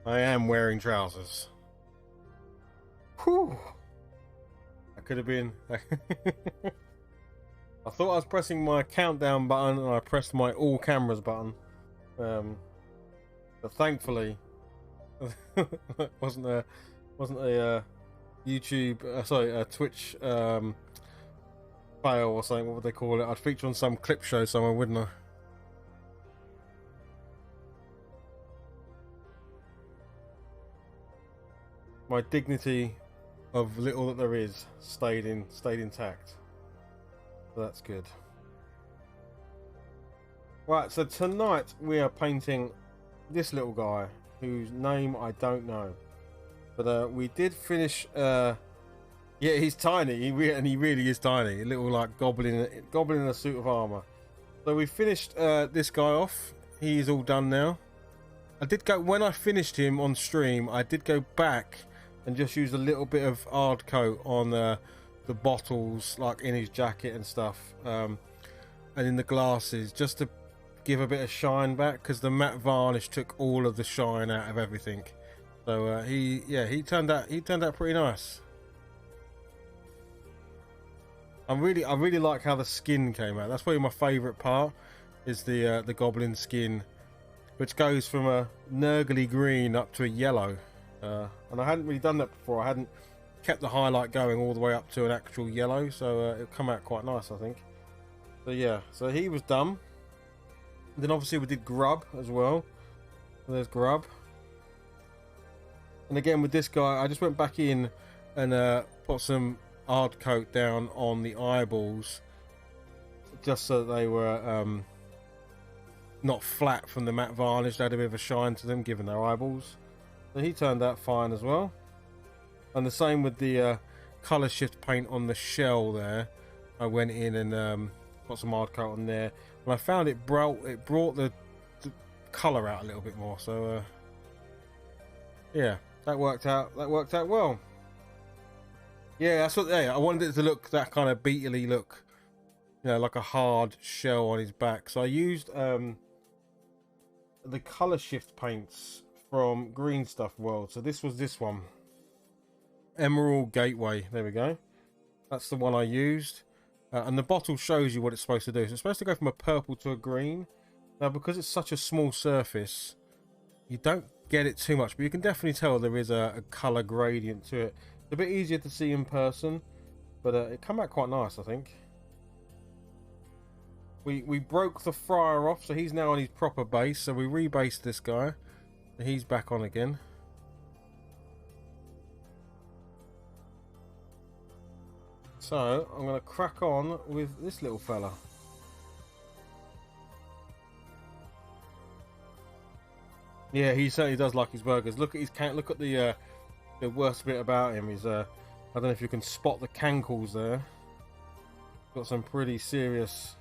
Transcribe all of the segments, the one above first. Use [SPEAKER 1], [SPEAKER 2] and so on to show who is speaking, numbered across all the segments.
[SPEAKER 1] I am wearing trousers. Whew. That could have been. I thought I was pressing my countdown button and I pressed my all cameras button. But thankfully, wasn't a YouTube, sorry, a Twitch fail or something. What would they call it? I'd feature on some clip show somewhere, wouldn't I? My dignity of little that there is stayed intact. So that's good. Right, so tonight we are painting this little guy whose name I don't know, but we did finish. Yeah, he's tiny. He really is tiny. A little like goblin in a suit of armor. So we finished this guy off. He's all done now. I did go when I finished him on stream. I did go back and just use a little bit of hard coat on the bottles, like in his jacket and stuff, and in the glasses, just to give a bit of shine back, because the matte varnish took all of the shine out of everything. So he turned out pretty nice. I really like how the skin came out. That's probably my favourite part, is the goblin skin, which goes from a nurgly green up to a yellow. And I hadn't really done that before. I hadn't kept the highlight going all the way up to an actual yellow, so it'll come out quite nice, I think. So yeah, so he was done. Then obviously we did Grub as well. So there's Grub. And again with this guy, I just went back in and put some hard coat down on the eyeballs, just so that they were not flat from the matte varnish. They had a bit of a shine to them, given their eyeballs. So he turned out fine as well. And the same with the colour shift paint on the shell there. I went in and got some hard coat on there, and I found it brought the colour out a little bit more. So yeah, that worked out well. Yeah, that's what. Yeah, I wanted it to look that kind of beetly look, you know, like a hard shell on his back. So I used the colour shift paints from Green Stuff World. So this was this one, Emerald Gateway. There we go. That's the one I used. And the bottle shows you what it's supposed to do. So it's supposed to go from a purple to a green. Now, because it's such a small surface, you don't get it too much, but you can definitely tell there is a colour gradient to it. It's a bit easier to see in person, but it came out quite nice, I think. We broke the fryer off, so he's now on his proper base. So we rebased this guy. He's back on again. So I'm going to crack on with this little fella. Yeah, he certainly does like his burgers. Look at his look at the worst bit about him is I don't know if you can spot the cankles there. Got some pretty serious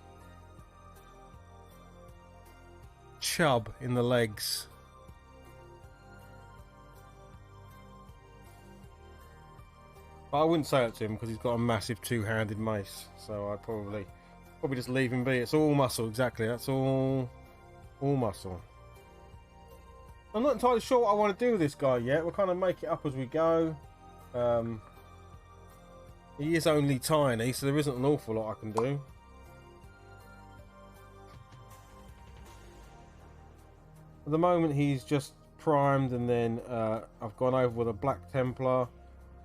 [SPEAKER 1] chub in the legs. But I wouldn't say it to him because he's got a massive two-handed mace, so I'd probably just leave him be. It's all muscle, exactly. That's all muscle. I'm not entirely sure what I want to do with this guy yet. We'll kind of make it up as we go. He is only tiny, so there isn't an awful lot I can do. At the moment, he's just primed, and then I've gone over with a Black Templar.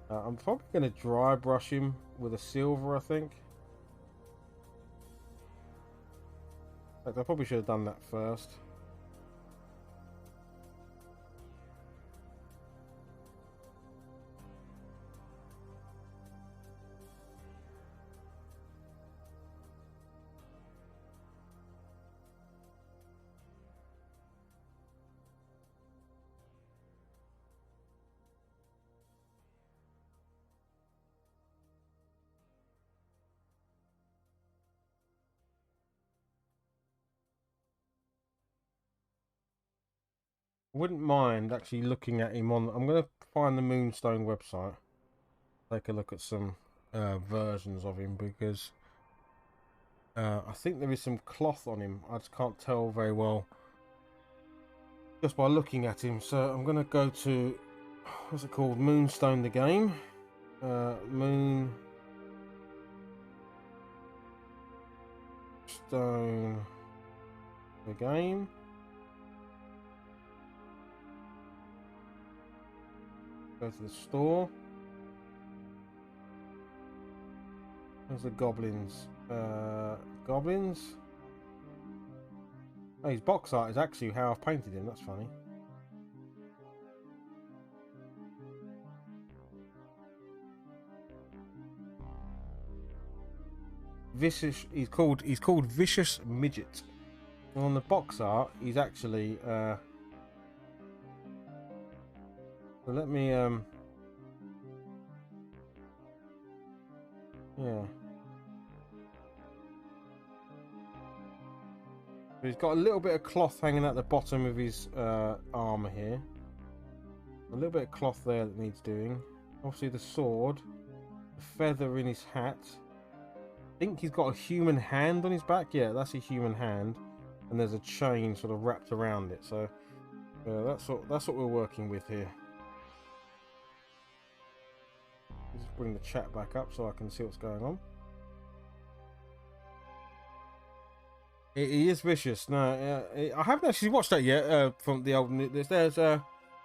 [SPEAKER 1] I'm probably going to dry brush him with a silver, I think. In fact, I probably should have done that first. Wouldn't mind actually looking at him on. I'm going to find the Moonstone website, take a look at some versions of him, because I think there is some cloth on him. I just can't tell very well just by looking at him. So I'm going to go to, what's it called? Moonstone the game. Moonstone the game. Go to the store. There's the goblins. Goblins. Oh, his box art is actually how I've painted him. That's funny. Vicious. He's called Vicious Midget. And on the box art, he's actually. So let me. Yeah. He's got a little bit of cloth hanging at the bottom of his armor here. A little bit of cloth there that needs doing. Obviously the sword, the feather in his hat. I think he's got a human hand on his back. Yeah, that's a human hand, and there's a chain sort of wrapped around it. So that's what we're working with here. Just bring the chat back up so I can see what's going on. He is vicious. No, I haven't actually watched that yet. From the old, there's a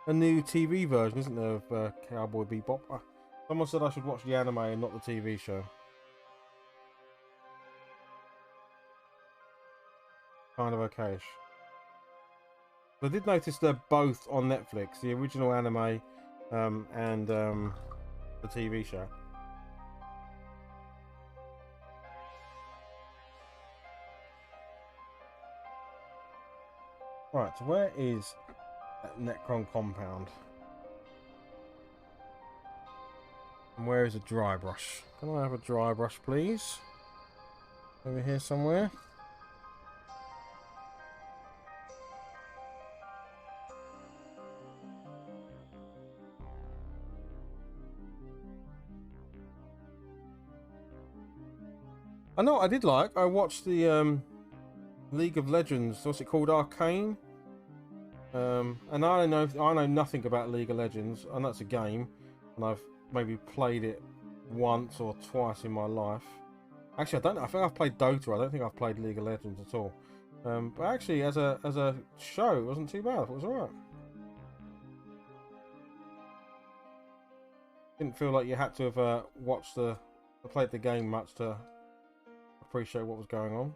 [SPEAKER 1] new TV version, isn't there, of Cowboy Bebop? Someone said I should watch the anime and not the TV show. Kind of okayish. I did notice they're both on Netflix, the original anime and the TV show. Right, so where is that Necron compound? And where is a dry brush? Can I have a dry brush, please? Over here somewhere. I know what I did like. I watched the League of Legends. What's it called? Arcane. And I know nothing about League of Legends. I know it's a game, and I've maybe played it once or twice in my life. Actually, I don't know. I think I've played Dota. I don't think I've played League of Legends at all. But actually, as a show, it wasn't too bad. I thought it was alright. Didn't feel like you had to have played the game much to appreciate what was going on.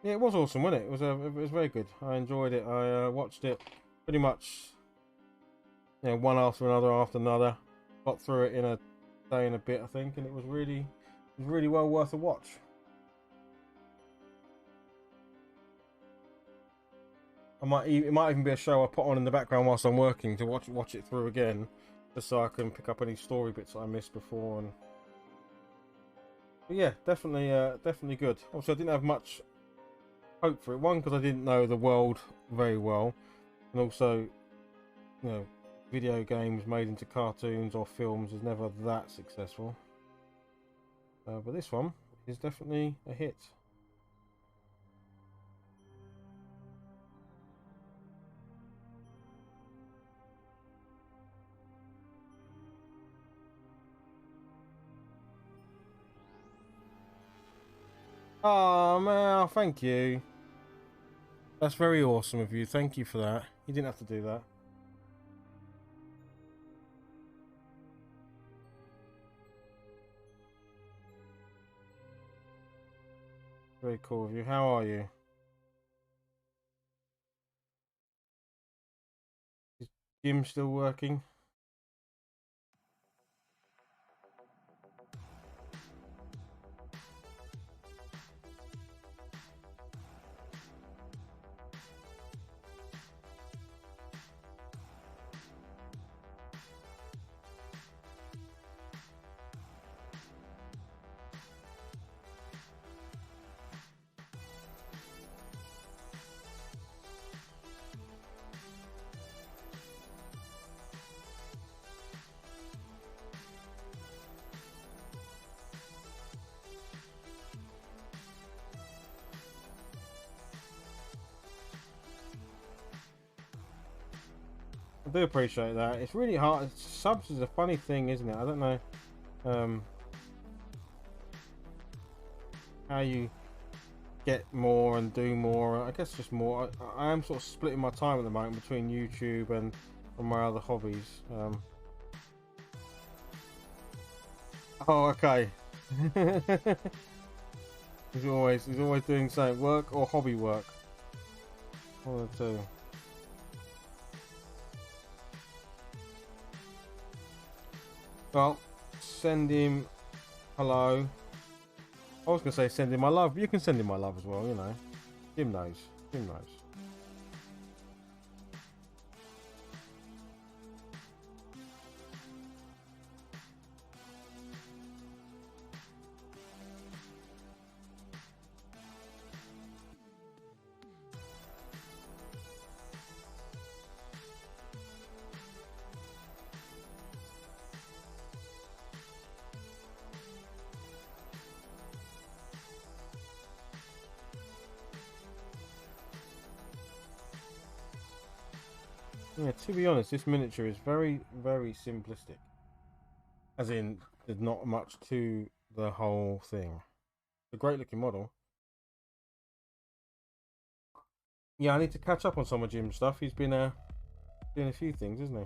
[SPEAKER 1] Yeah, it was awesome, wasn't it? It was very good. I enjoyed it. I watched it pretty much, one after another. Got through it in a day and a bit, I think, and it was really well worth a watch. It might even be a show I put on in the background whilst I'm working to watch it through again, just so I can pick up any story bits that I missed before. But yeah, definitely good. Also, I didn't have much hope for it. One, because I didn't know the world very well, and also, video games made into cartoons or films is never that successful. But this one is definitely a hit. Oh man, thank you. That's very awesome of you. Thank you for that. You didn't have to do that. Very cool of you. How are you? Is Jim still working? do appreciate that. It's really hard. Subs is a funny thing, isn't it? I don't know how you get more and do more. I guess just more. I am sort of splitting my time at the moment between YouTube and my other hobbies. Oh, okay. he's always doing something, work or hobby work. One of the two. Well, send him hello. I was gonna say send him my love. You can send him my love as well, you know. Jim knows. Jim knows. Yeah, to be honest, this miniature is very, very simplistic. As in, there's not much to the whole thing. It's a great looking model. Yeah, I need to catch up on some of Jim's stuff. He's been doing a few things, isn't he?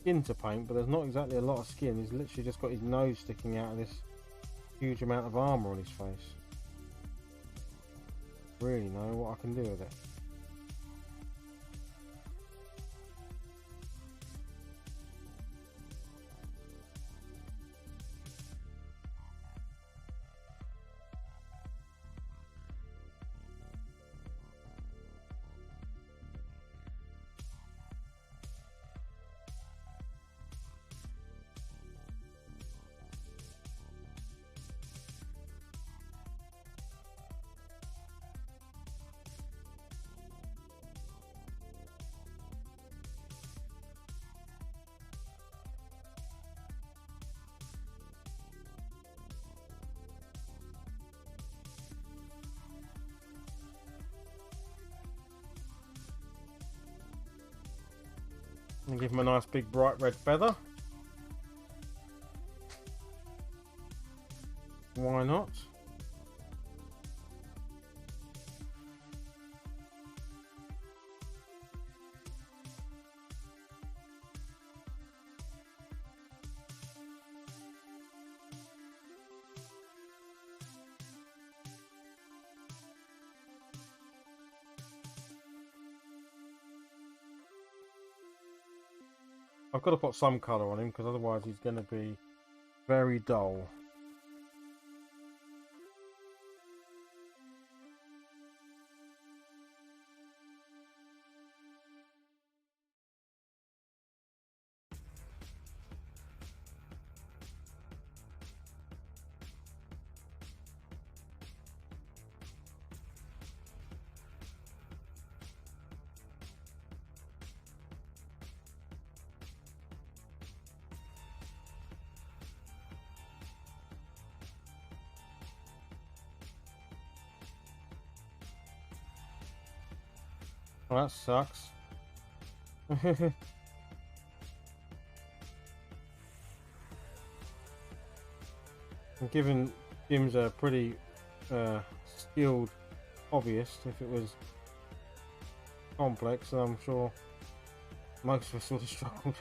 [SPEAKER 1] Skin to paint, but there's not exactly a lot of skin. He's literally just got his nose sticking out of this huge amount of armor on his face. Really know what I can do with it. And give him a nice big bright red feather. Why not? I've got to put some colour on him because otherwise he's going to be very dull. Well, that sucks. I'm giving Jim's a pretty skilled hobbyist. If it was complex, I'm sure most of us would have struggled.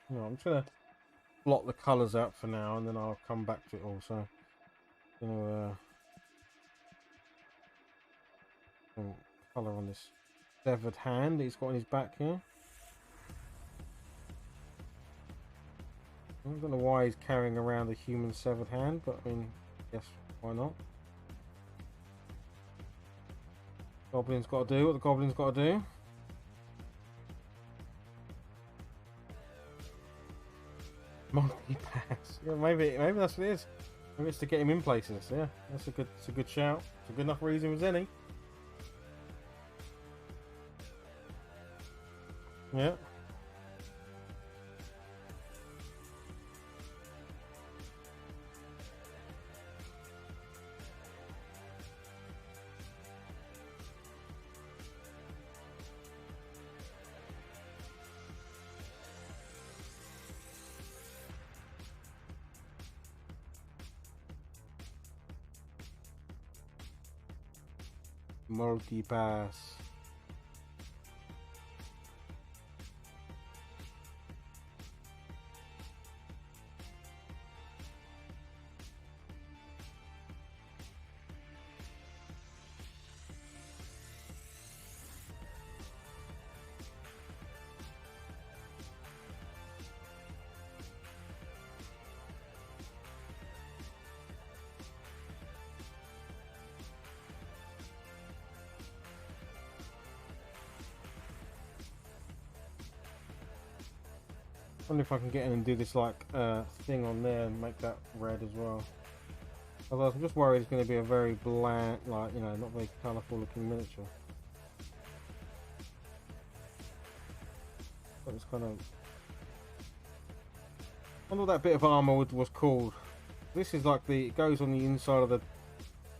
[SPEAKER 1] No, I'm just gonna blot the colours out for now, and then I'll come back to it also. Some colour on this severed hand that he's got on his back here. I don't know why he's carrying around a human severed hand, but I mean, yes, why not? Goblin's got to do what the goblin's got to do. Monkey pass. Yeah, maybe that's what it is. Maybe it's to get him in places. Yeah, it's a good shout. It's a good enough reason as any. Yeah. Multi-pass. I wonder if I can get in and do this like thing on there and make that red as well. Otherwise, I'm just worried it's going to be a very bland, like, you know, not very colourful looking miniature. But it's kind of... I wonder what that bit of armour was called. This is like it goes on the inside of the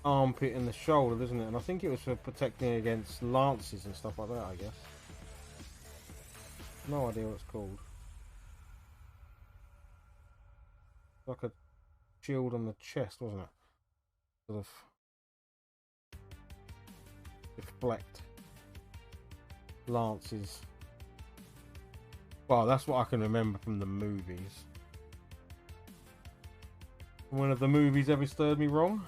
[SPEAKER 1] armpit and the shoulder, doesn't it? And I think it was for protecting against lances and stuff like that, I guess. No idea what it's called. Like a shield on the chest, wasn't it? Sort of deflect lances. Well, that's what I can remember from the movies. One of the movies ever stirred me wrong.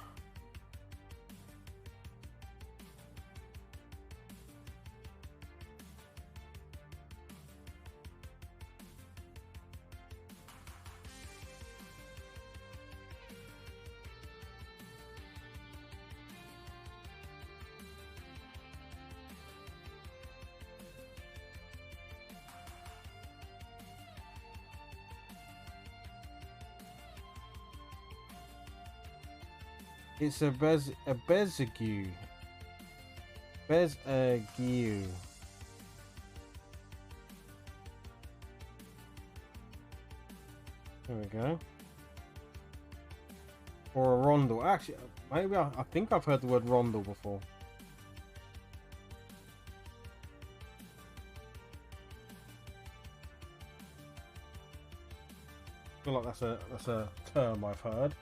[SPEAKER 1] It's a Bezigue. Bezigue. There we go. Or a rondel. Actually, maybe I think I've heard the word rondel before. I feel like that's a term I've heard.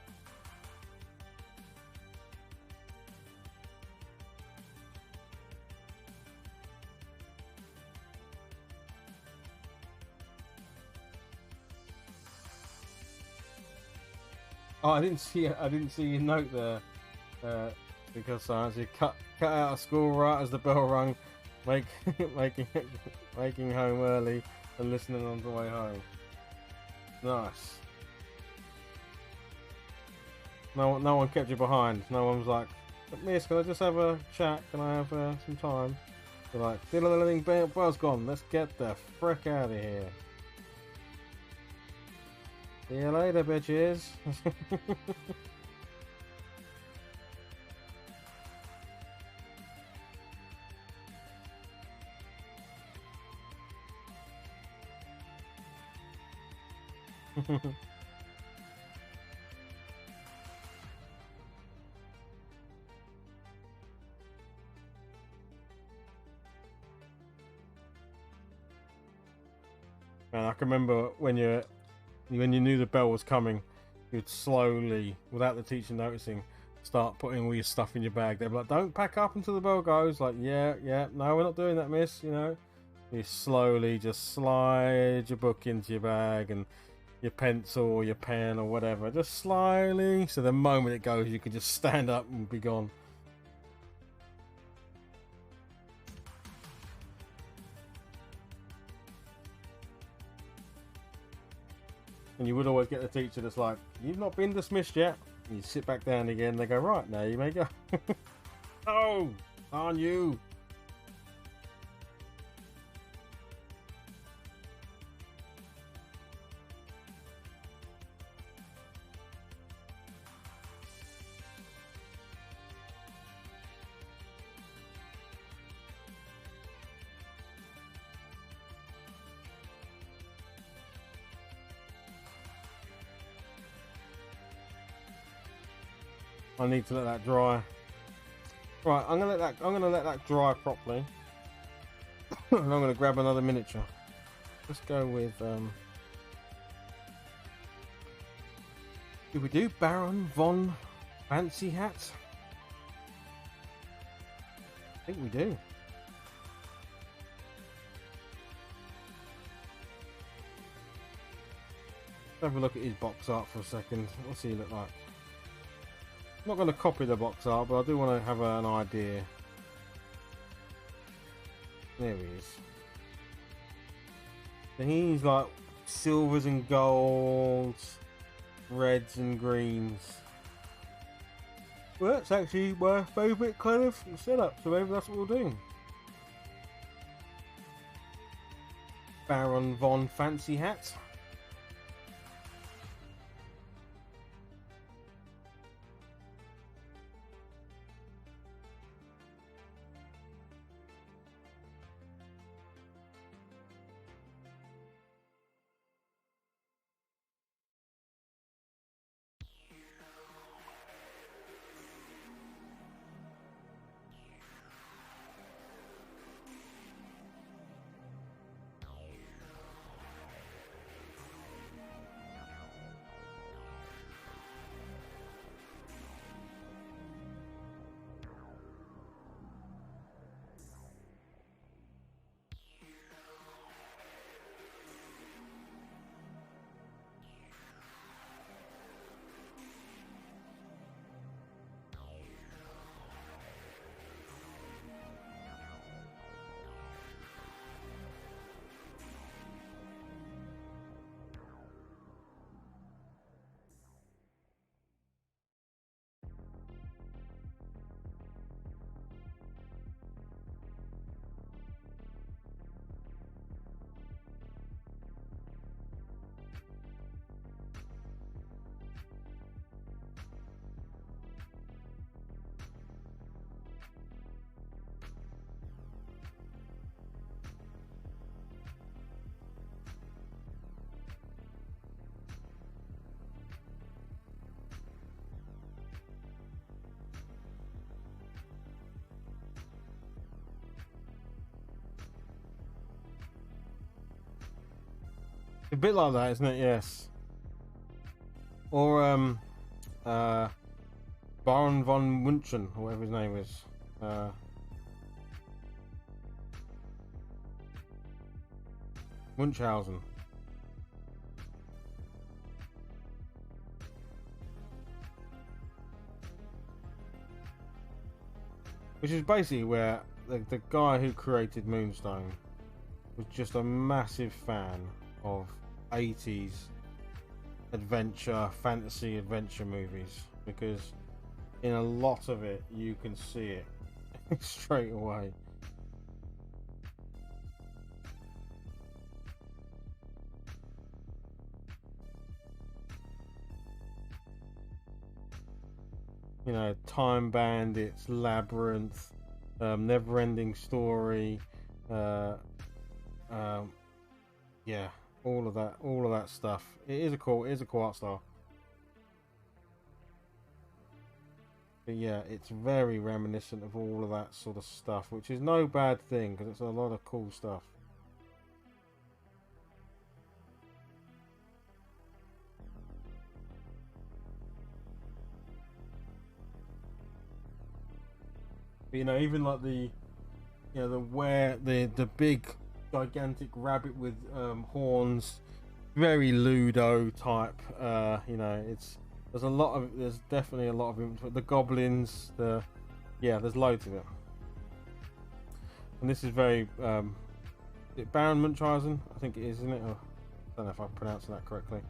[SPEAKER 1] Oh, I didn't see your note there, because I actually cut out of school right as the bell rung, making home early and listening on the way home. Nice. No one kept you behind. No one was like, "Miss, can I just have a chat? Can I have some time?" They're like, "Diddle-a-ding, bell's gone. Let's get the frick out of here. See you later, bitches." And I can remember when you knew the bell was coming, you'd slowly, without the teacher noticing, start putting all your stuff in your bag. They'd be like, "Don't pack up until the bell goes." Like, yeah, no, we're not doing that, miss. You know, You slowly just slide your book into your bag and your pencil or your pen or whatever, just slyly, so the moment it goes you can just stand up and be gone. And you would always get the teacher that's like, "You've not been dismissed yet." And you sit back down again, they go, "Right, now you may go." Oh, aren't you? I need to let that dry. Right, I'm gonna let that dry properly. And I'm gonna grab another miniature. Let's go with did we do Baron von Fancy Hat? I think we do. Let's have a look at his box art for a second. What's he look like? I'm not going to copy the box art, but I do want to have an idea. There he is. So he's like silvers and golds, reds and greens. Well, that's actually my favourite kind of setup, so maybe that's what we'll do. Baron von Fancy Hat. A bit like that, isn't it? Yes. Or Baron von Munchen, or whatever his name is. Munchausen. Which is basically where the guy who created Moonstone was just a massive fan of 80s adventure, fantasy adventure movies, because in a lot of it you can see it straight away. You know, Time Bandits, Labyrinth, Never-Ending Story, yeah, all of that stuff. It is a cool art style. But yeah, it's very reminiscent of all of that sort of stuff, which is no bad thing because it's a lot of cool stuff. But, you know, even like the, you know, the big gigantic rabbit with horns, very Ludo type. You know, there's definitely a lot of it. The goblins, there's loads of it. And this is very is it Baron Munchausen? I think it is, isn't it? I don't know if I'm pronouncing that correctly.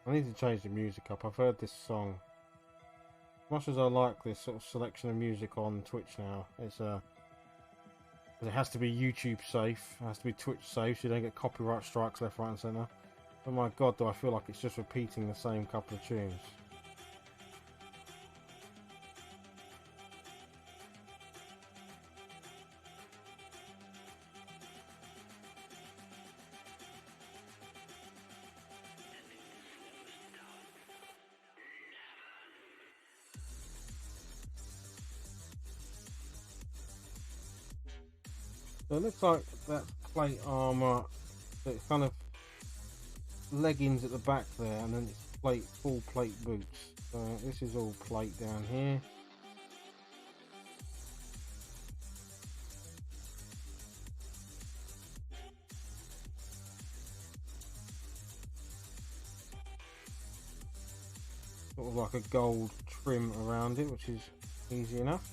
[SPEAKER 1] I need to change the music up. I've heard this song. As much as I like this sort of selection of music on Twitch now, it has to be YouTube safe. It has to be Twitch safe, so you don't get copyright strikes left, right, and centre. Oh my god, do I feel like it's just repeating the same couple of tunes. So it looks like that plate armour, it's kind of leggings at the back there, and then it's full plate boots. So this is all plate down here. Sort of like a gold trim around it, which is easy enough.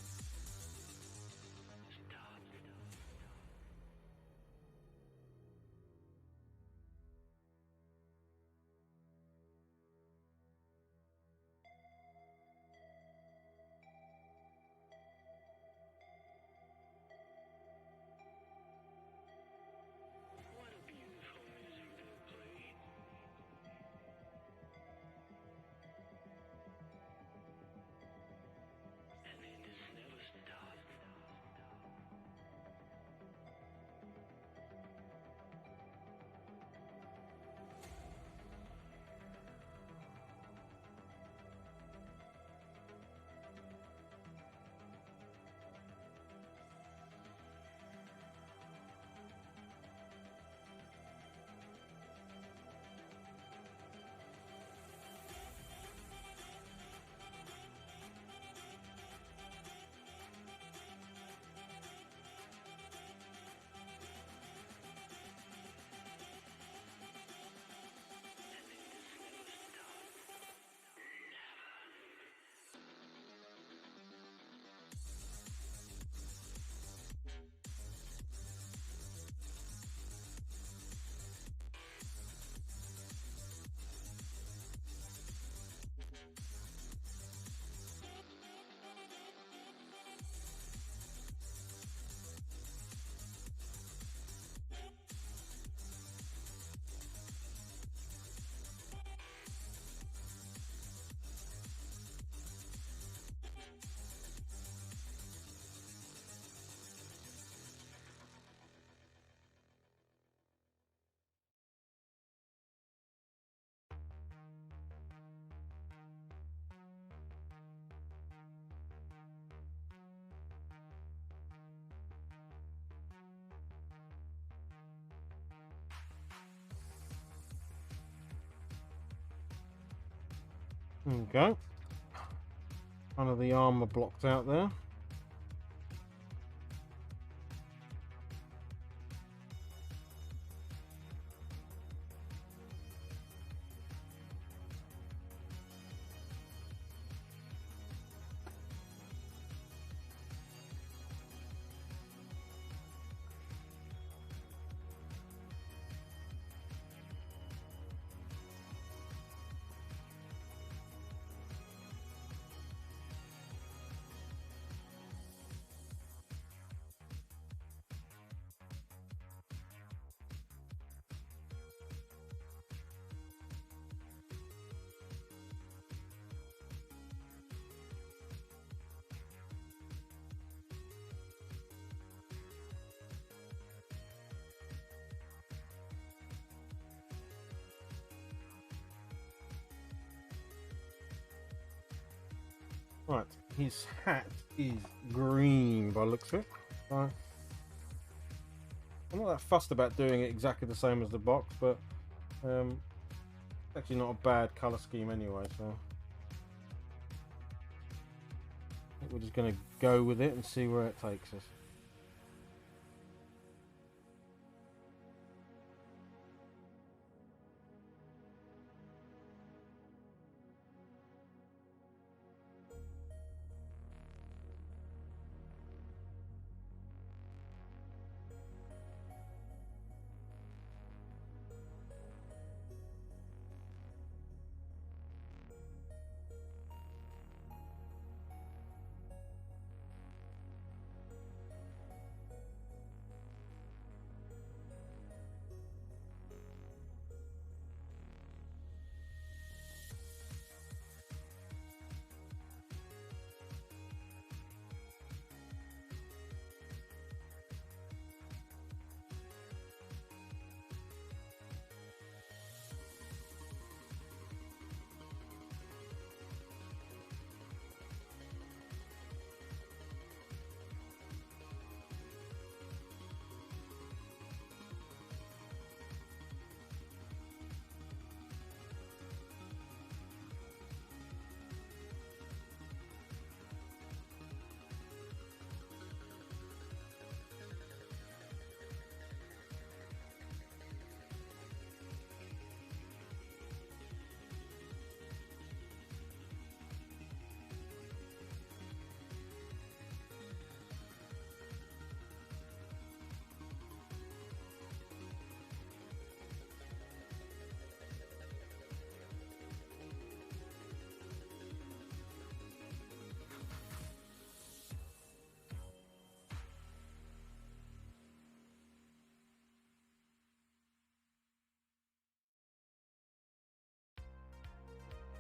[SPEAKER 1] There we go. One of the armour blocked out there. Right, his hat is green by the looks of it. I'm not that fussed about doing it exactly the same as the box, but it's actually not a bad colour scheme anyway, so I think we're just going to go with it and see where it takes us.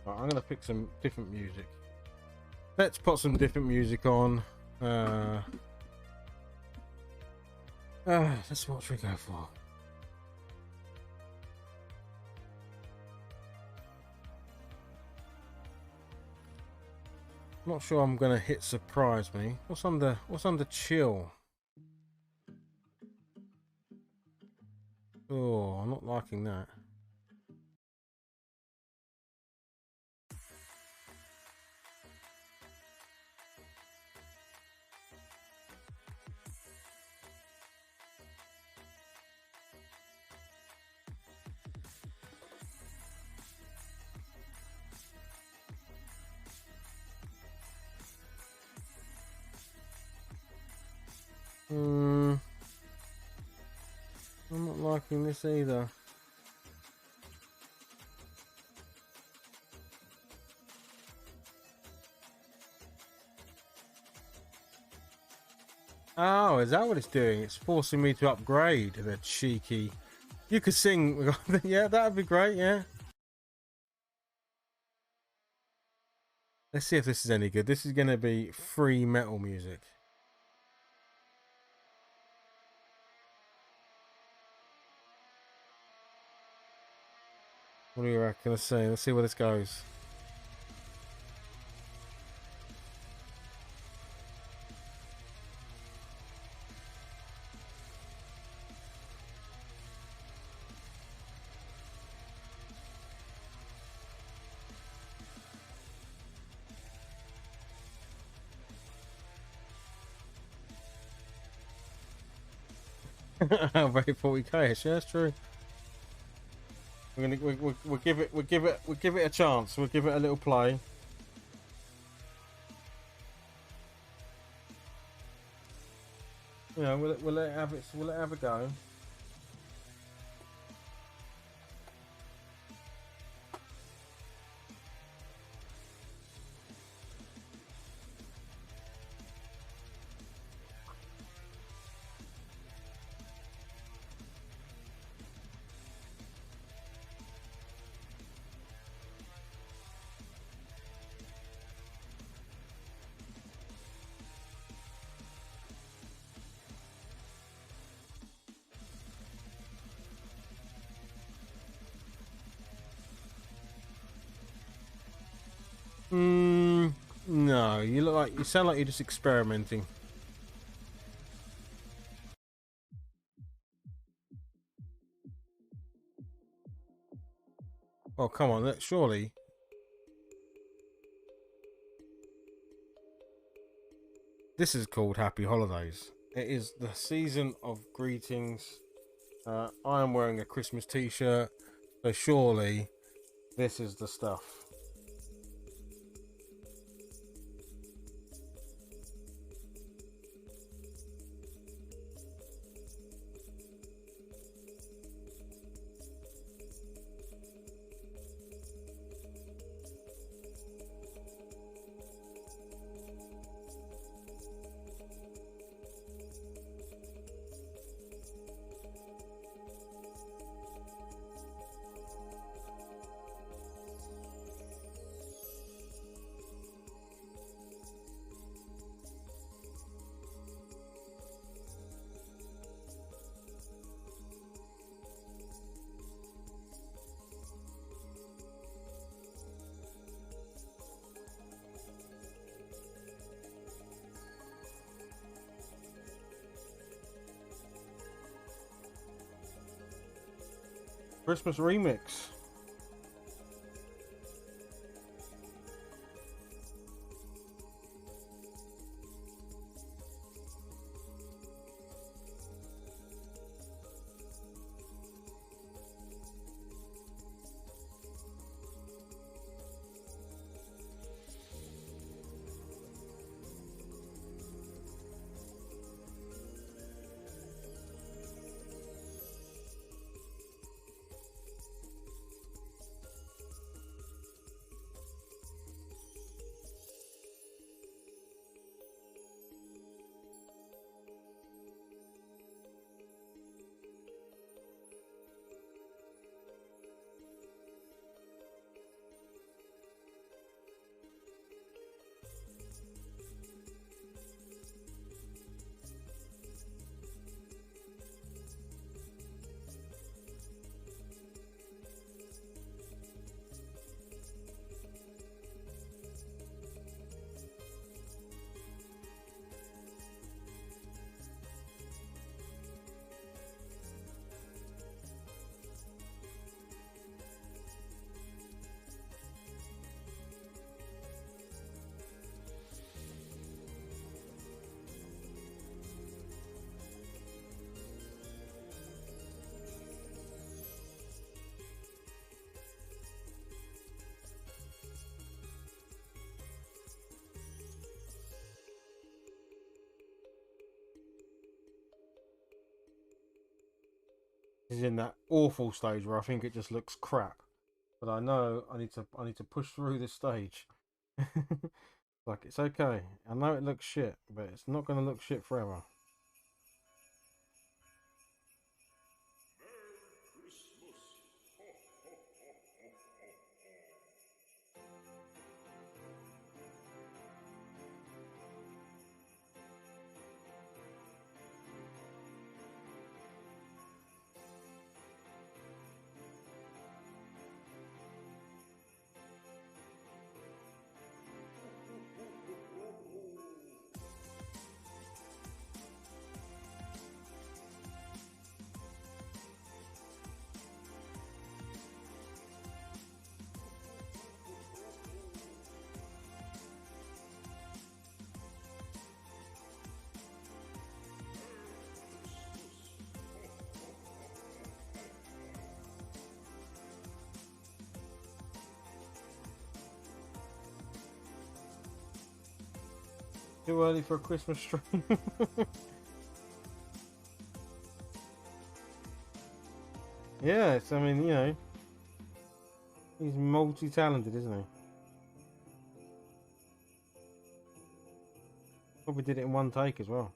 [SPEAKER 1] Right, I'm going to pick some different music. Let's put some different music on. That's what we go for. Not sure I'm going to hit surprise me. What's under chill? Oh, I'm not liking that. I'm not liking this either. Oh, is that what it's doing? It's forcing me to upgrade. The cheeky. You could sing. Yeah, that'd be great. Yeah. Let's see if this is any good. This is going to be free metal music. What do you reckon? Let's see where this goes. Very 40k. Yeah, that's true. We'll give it a chance. We'll give it a little play. You know, we'll let it have a go. No. know. You sound like you're just experimenting. Oh, come on, surely. This is called Happy Holidays. It is the season of greetings. I am wearing a Christmas t-shirt, so surely this is the stuff. Christmas remix. Is in that awful stage where I think it just looks crap, but I know I need to push through this stage. Like, it's okay. I know it looks shit, but it's not going to look shit forever. Too early for a Christmas tree. Yes, I mean, you know, he's multi-talented, isn't he? Probably did it in one take as well.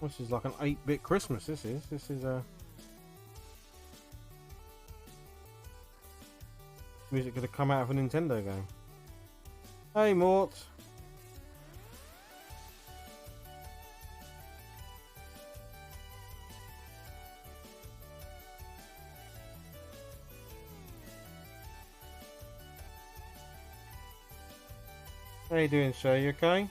[SPEAKER 1] This is like an 8-bit Christmas. This is music could have come out of a Nintendo game. Hey, Mort. How you doing, sir? You okay?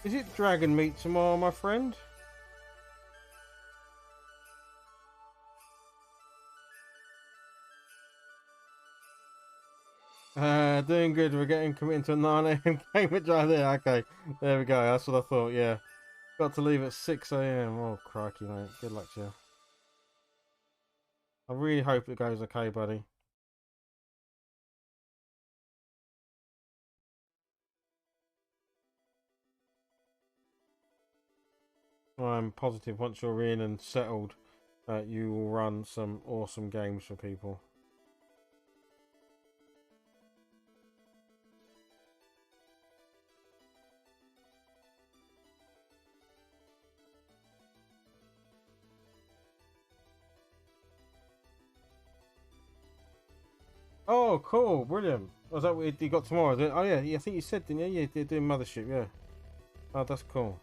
[SPEAKER 1] Is it dragon meat tomorrow, my friend? Doing good. We're getting committed to a 9 a.m. game at drive there. Okay, there we go. That's what I thought. Yeah, got to leave at 6 a.m. Oh crikey, mate. Good luck to you. I really hope it goes okay, buddy. I'm positive once you're in and settled, you will run some awesome games for people. Oh, cool, brilliant. Was that what you got tomorrow? Oh yeah, I think you said, didn't you? Yeah, you're doing Mothership, yeah. Oh, that's cool.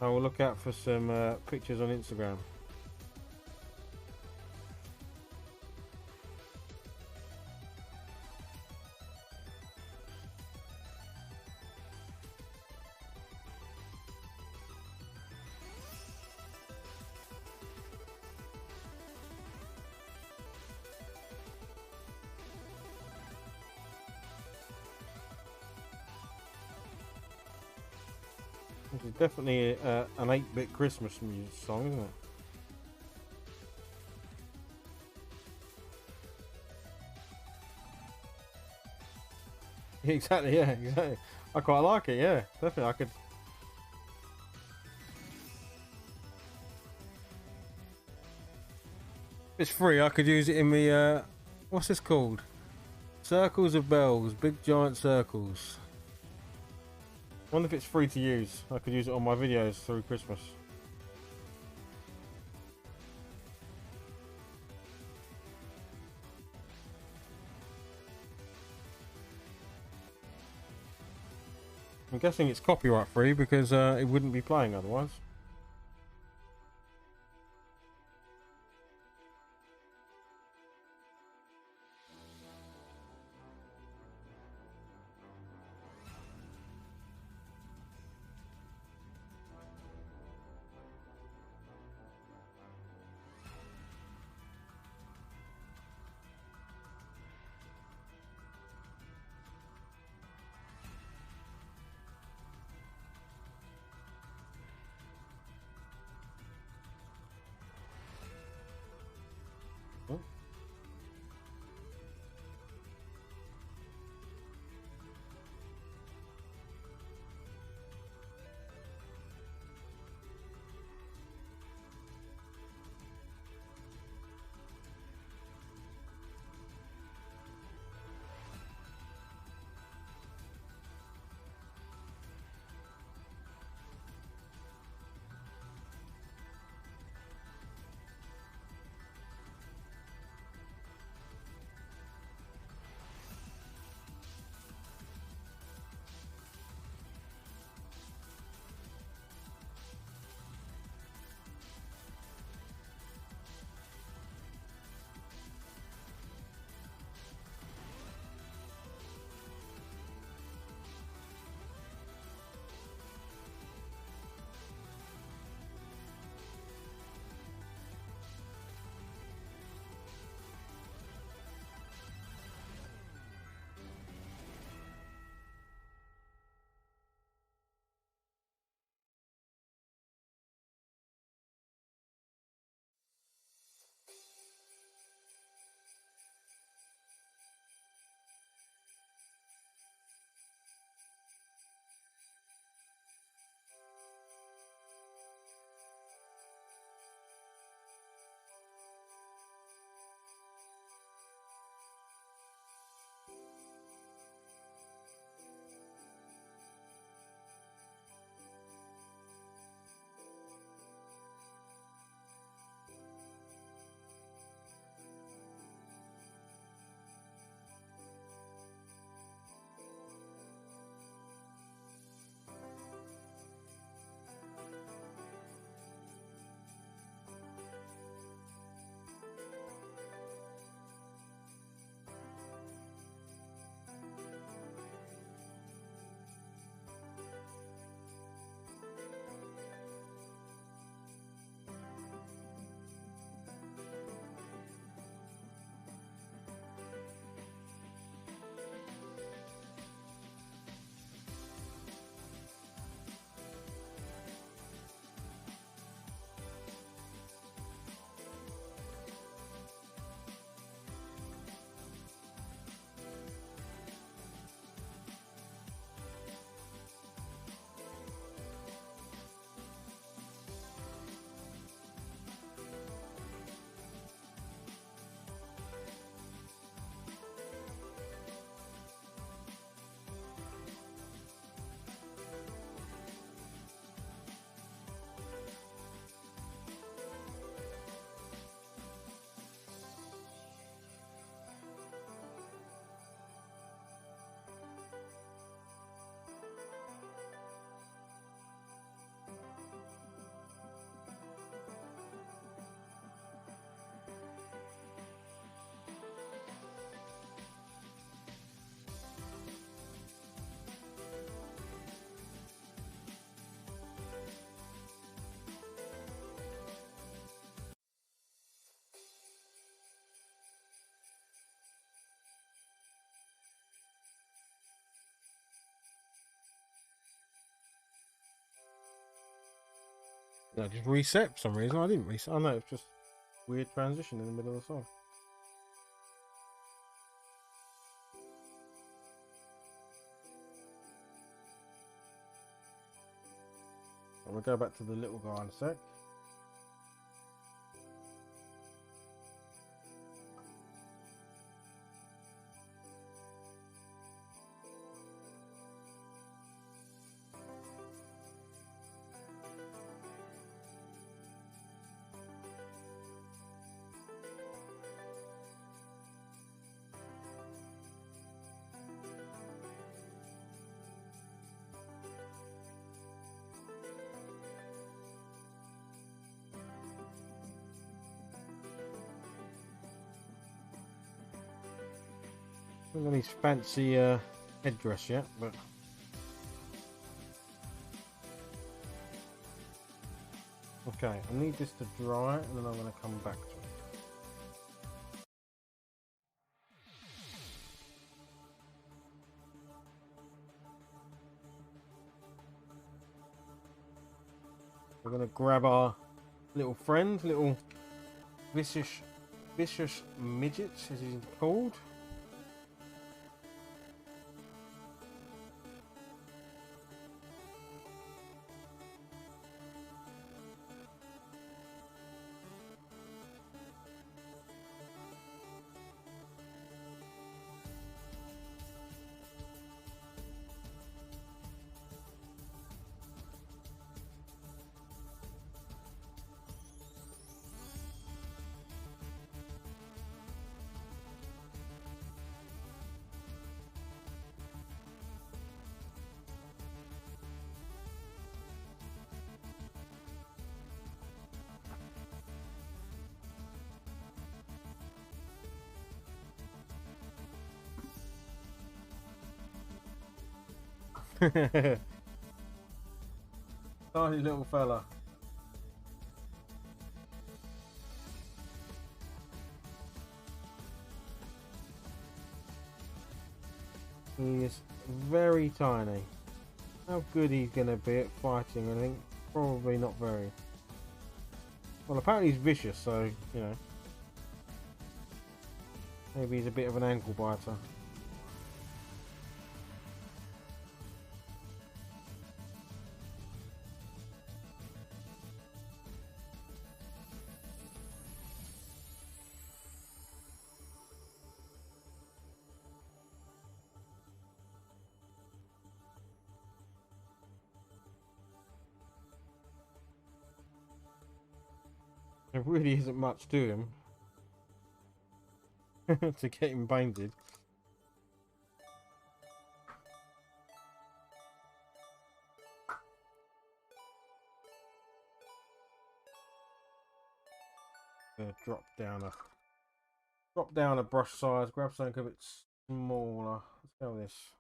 [SPEAKER 1] I will look out for some pictures on Instagram. This is definitely an 8-bit Christmas music song, isn't it? Exactly, yeah, exactly. I quite like it, yeah, definitely. I could. It's free. I could use it in the what's this called? Circles of bells, big giant circles. Wonder if it's free to use. I could use it on my videos through Christmas. I'm guessing it's copyright free because it wouldn't be playing otherwise. I just reset for some reason. I didn't reset. I know it's just weird transition in the middle of the song. We'll go back to the little guy in a sec. Not got his fancy headdress yet, but okay. I need this to dry, and then I'm going to come back to it. We're going to grab our little friend, little vicious midget, as he's called. Tiny little fella. He is very tiny. How good he's going to be at fighting, I think, probably not very. Well, apparently he's vicious, so, you know. Maybe he's a bit of an ankle biter. There really isn't much to him to get him painted. Drop down a brush size, grab something a bit smaller. Let's go with this.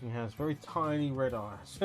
[SPEAKER 1] He has very tiny red eyes.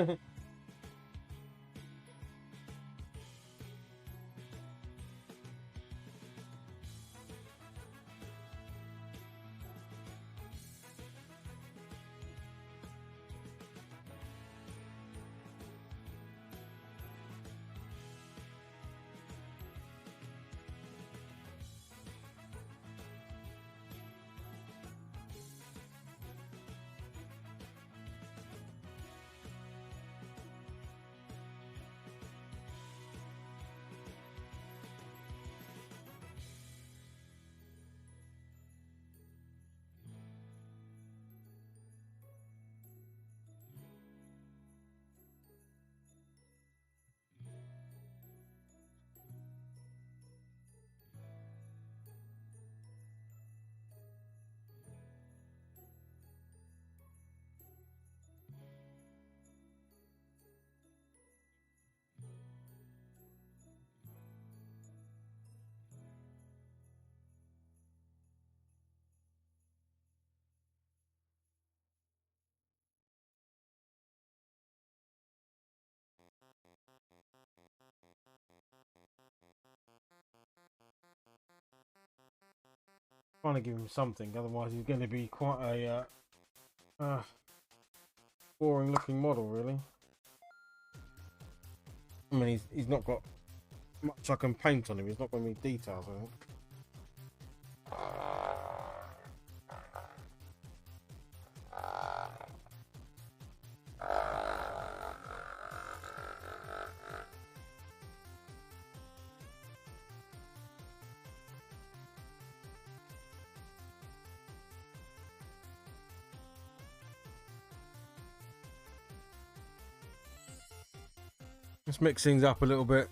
[SPEAKER 1] Trying to give him something, otherwise he's going to be quite a boring looking model, really. I mean, he's not got much I can paint on him. He's not got any details, I think. Let's mix things up a little bit.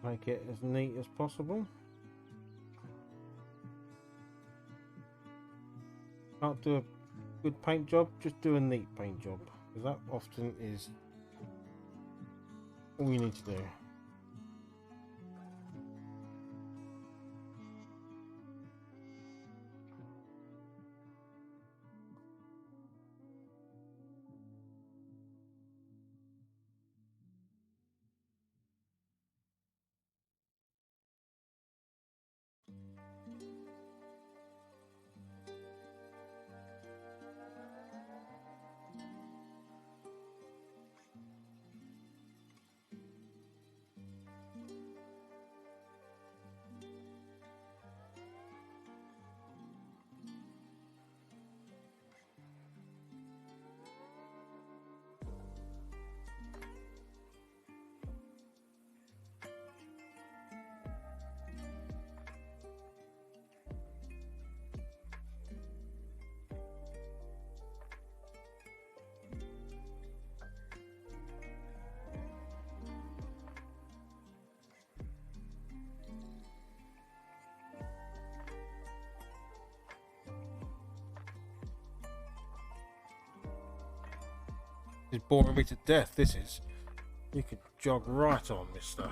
[SPEAKER 1] Make it as neat as possible. Can't do a good paint job, just do a neat paint job, because that often is all you need to do. It's boring me to death. This is. You could jog right on, mister.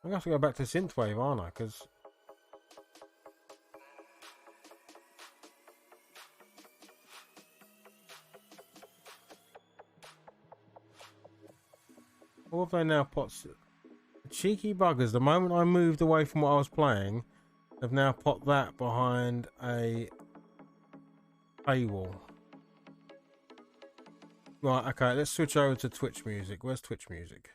[SPEAKER 1] I'm going to have to go back to synthwave, aren't I? Because all of they now pots. Cheeky buggers. The moment I moved away from what I was playing, they've now put that behind a paywall. Right, okay, let's switch over to Twitch music. Where's Twitch music?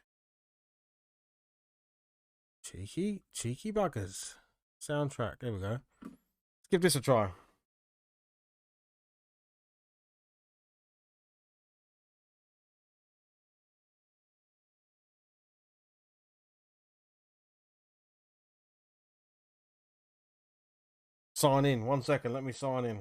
[SPEAKER 1] Cheeky buggers. Soundtrack. There we go. Let's give this a try. Sign in. 1 second. Let me sign in.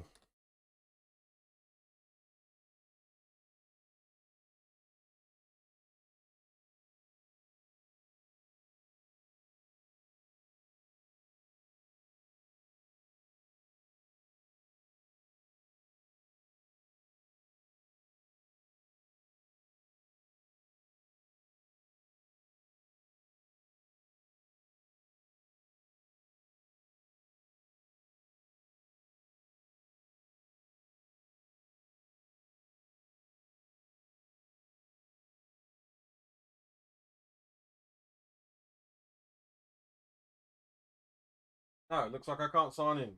[SPEAKER 1] No, it looks like I can't sign in.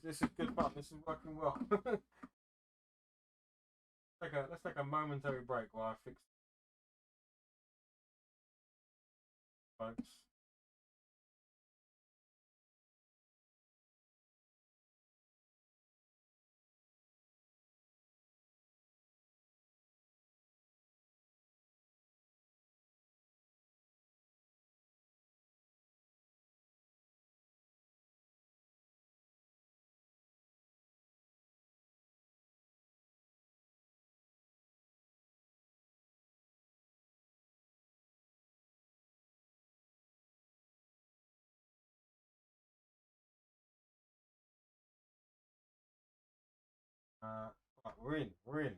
[SPEAKER 1] This is good fun. This is working well. Let's take a momentary break while I fix folks. Right, we're in. We're in.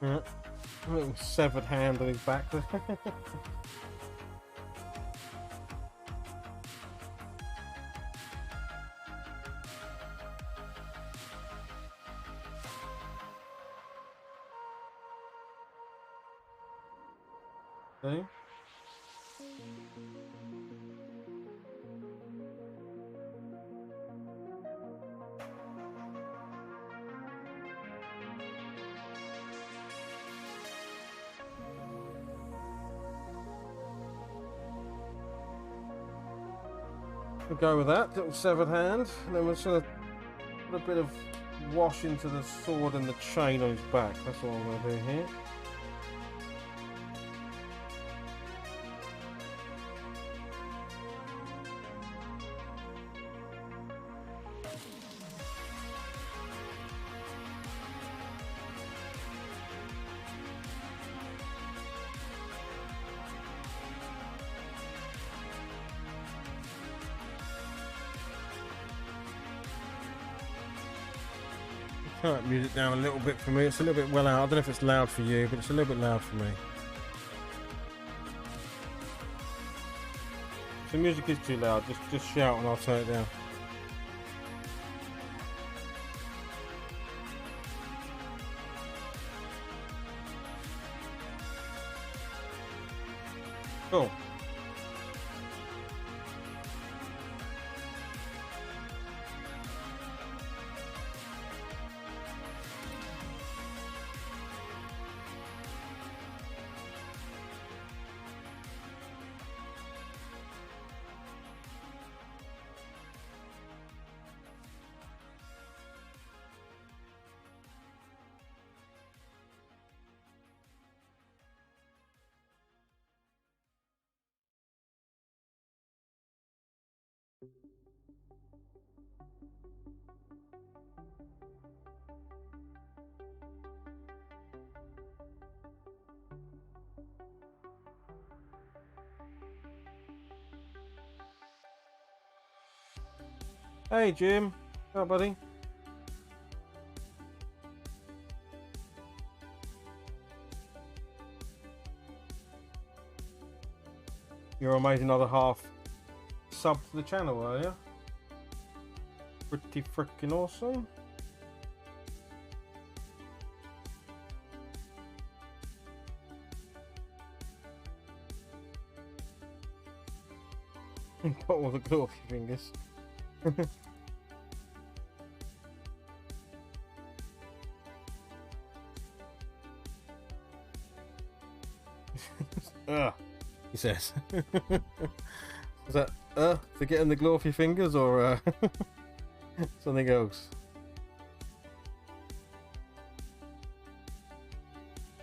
[SPEAKER 1] Yeah. A little severed hand on his back. See? We'll go with that little severed hand, and then we're just gonna put a bit of wash into the sword and the chain on his back. That's what I'm gonna do here. Turn that music down a little bit for me. It's a little bit well out. I don't know if it's loud for you, but it's a little bit loud for me. If the music is too loud, just shout and I'll turn it down. Cool. Hey Jim, how buddy? You're amazing other half sub to the channel, are you? Pretty freaking awesome. Got all the glory fingers. He says. Is that for getting the glow off your fingers or something else?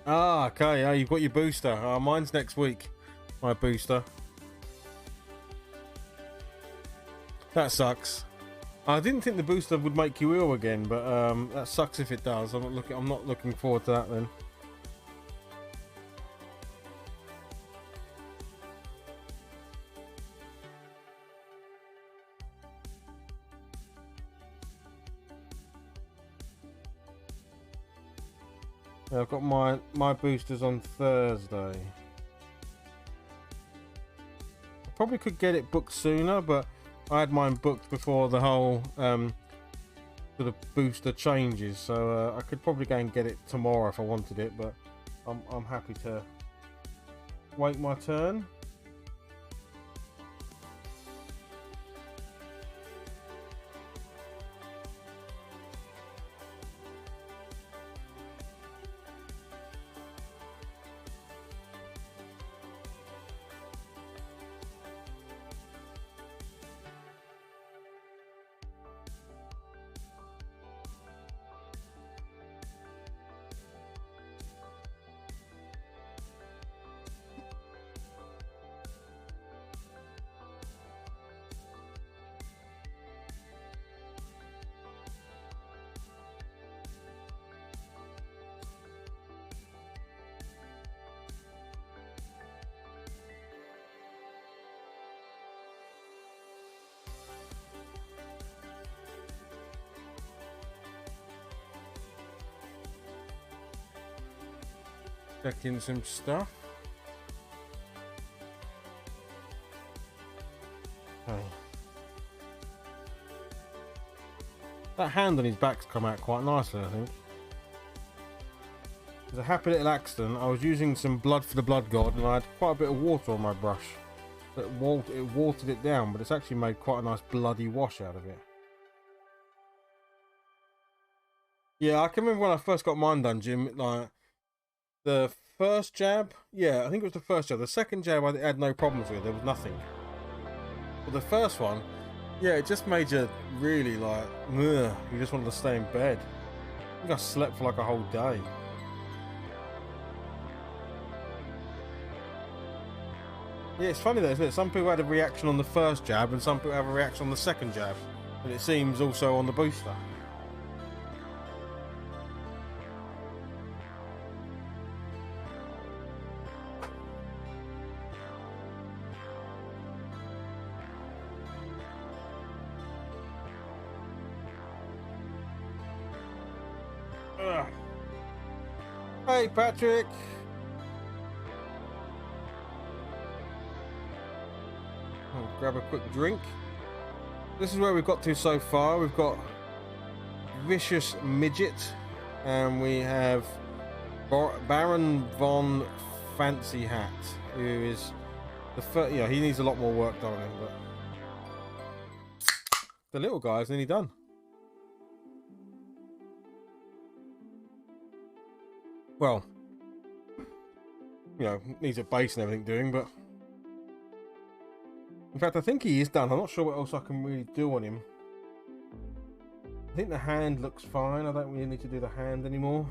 [SPEAKER 1] Ah, okay. Yeah, you've got your booster. Mine's next week. My booster. That sucks. I didn't think the booster would make you ill again, but that sucks if it does. I'm not looking forward to that then. Yeah, I've got my boosters on Thursday. I probably could get it booked sooner, but I had mine booked before the whole sort of booster changes, so I could probably go and get it tomorrow if I wanted it, but I'm happy to wait my turn. Checking some stuff. Okay. That hand on his back's come out quite nicely, I think. It was a happy little accident. I was using some blood for the blood god and I had quite a bit of water on my brush. It watered it down, but it's actually made quite a nice bloody wash out of it. Yeah, I can remember when I first got mine done, Jim, like the first jab, yeah, I think it was the first jab. The second jab I had no problems with, there was nothing. But the first one, yeah, it just made you really like, ugh, you just wanted to stay in bed. I think I slept for like a whole day. Yeah, it's funny though, isn't it? Some people had a reaction on the first jab and some people have a reaction on the second jab. And it seems also on the booster. Ugh. Hey, Patrick. I'll grab a quick drink. This is where we've got to so far. We've got Vicious Midget, and we have Baron von Fancy Hat, who is the first. Yeah, he needs a lot more work done on him, but the little guy's nearly done. Well, you know, needs a base and everything doing, but in fact, I think he is done. I'm not sure what else I can really do on him. I think the hand looks fine. I don't really need to do the hand anymore.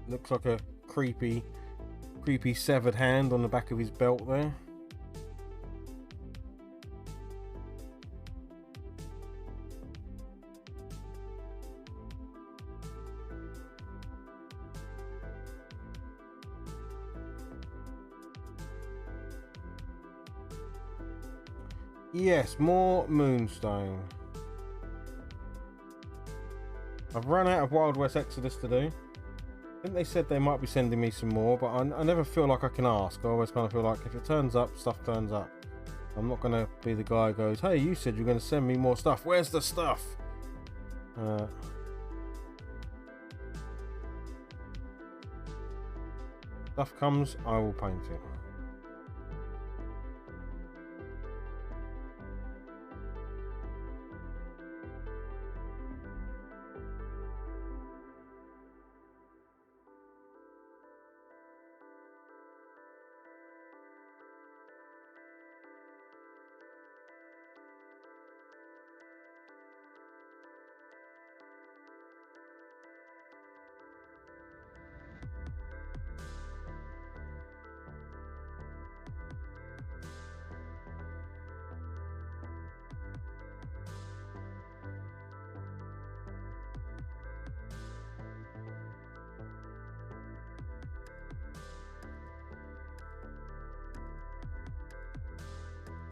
[SPEAKER 1] Looks like a creepy severed hand on the back of his belt there. Yes, more Moonstone. I've run out of Wild West Exodus to do. I think they said they might be sending me some more, but I never feel like I can ask. I always kind of feel like if it turns up, stuff turns up. I'm not going to be the guy who goes, hey, you said you're going to send me more stuff. Where's the stuff? Stuff comes, I will paint it.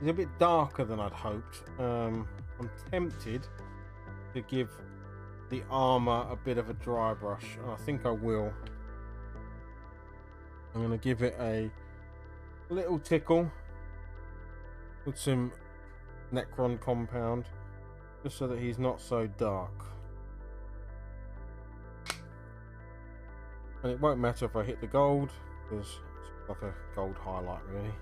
[SPEAKER 1] It's a bit darker than I'd hoped. I'm tempted to give the armor a bit of a dry brush. I think I will. I'm going to give it a little tickle with some Necron compound, just so that he's not so dark. And it won't matter if I hit the gold, because it's like a gold highlight really.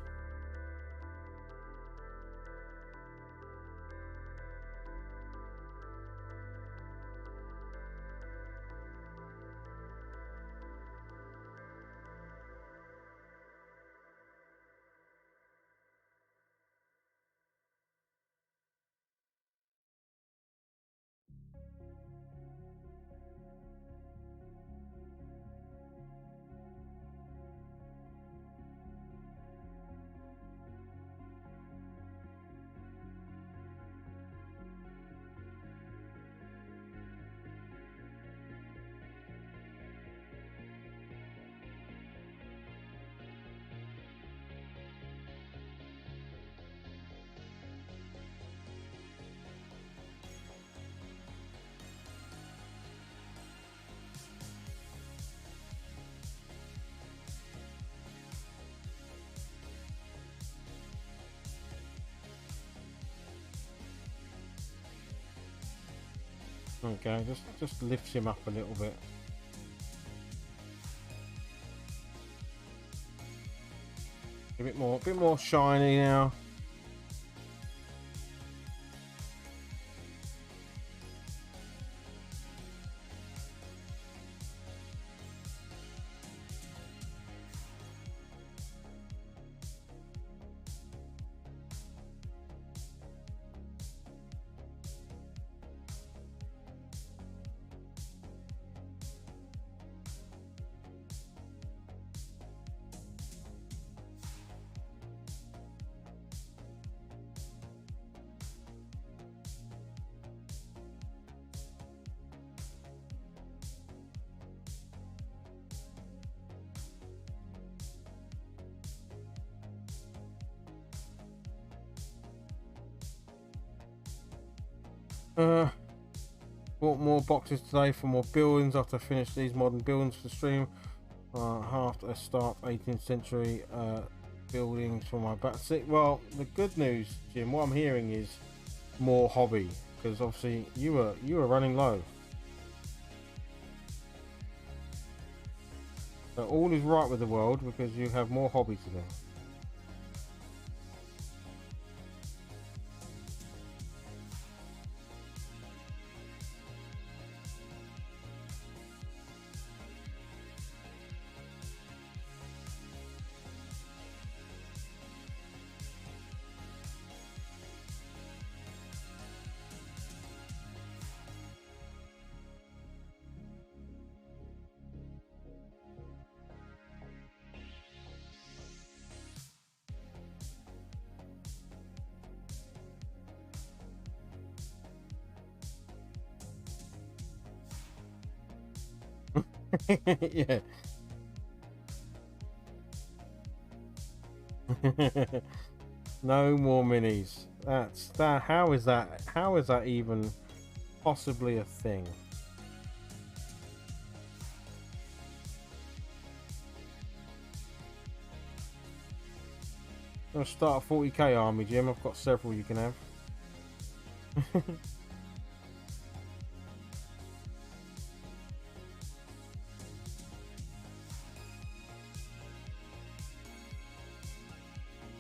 [SPEAKER 1] Okay, just lifts him up a little bit. A bit more shiny now. Bought more boxes today for more buildings after I finished these modern buildings for the stream. Half a start 18th century buildings for my back. Well, the good news, Jim, what I'm hearing is more hobby, because obviously you were running low. So all is right with the world because you have more hobby to do. Yeah. No more minis. That's that. How is that? How is that even possibly a thing? I'm gonna start a 40k army, Jim. I've got several you can have.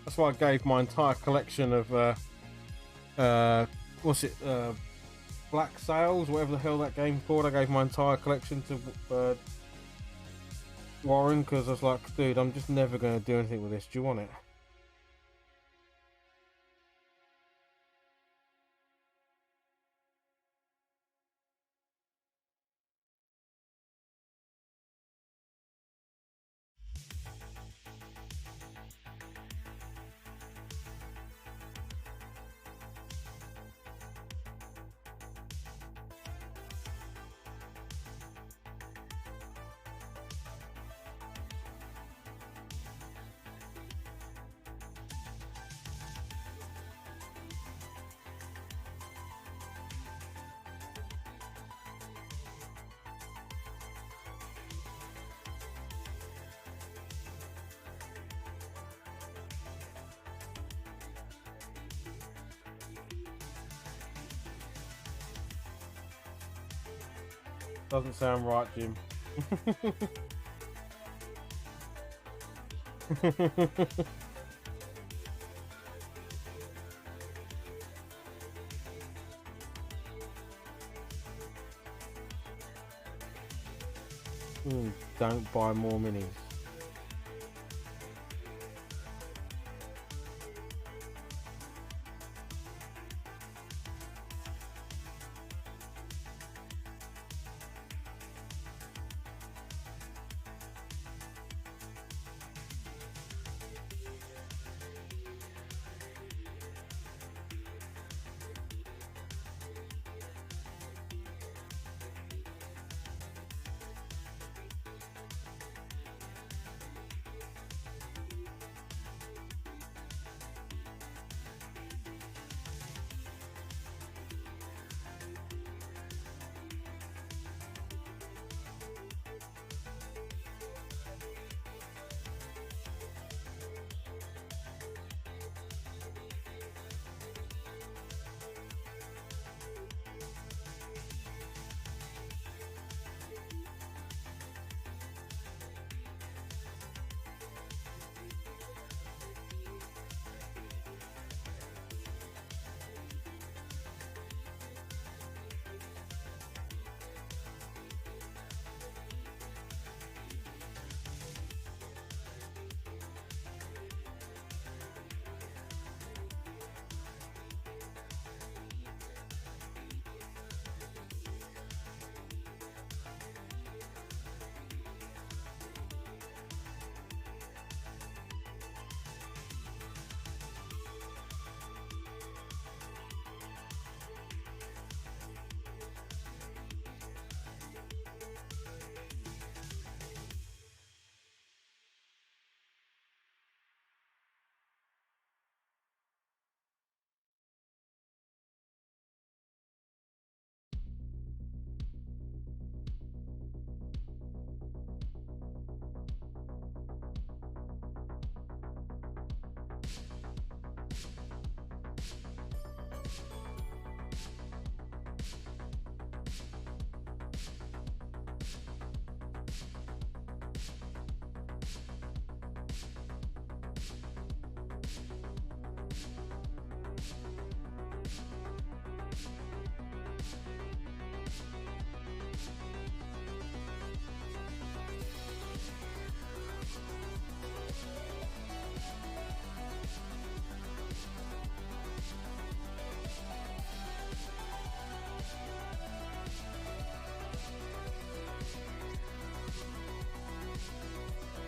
[SPEAKER 1] That's why I gave my entire collection of what's it, Black Sails, whatever the hell that game's called. I gave my entire collection to Warren because I was like, dude, I'm just never going to do anything with this. Do you want it? Doesn't sound right, Jim. Don't buy more minis.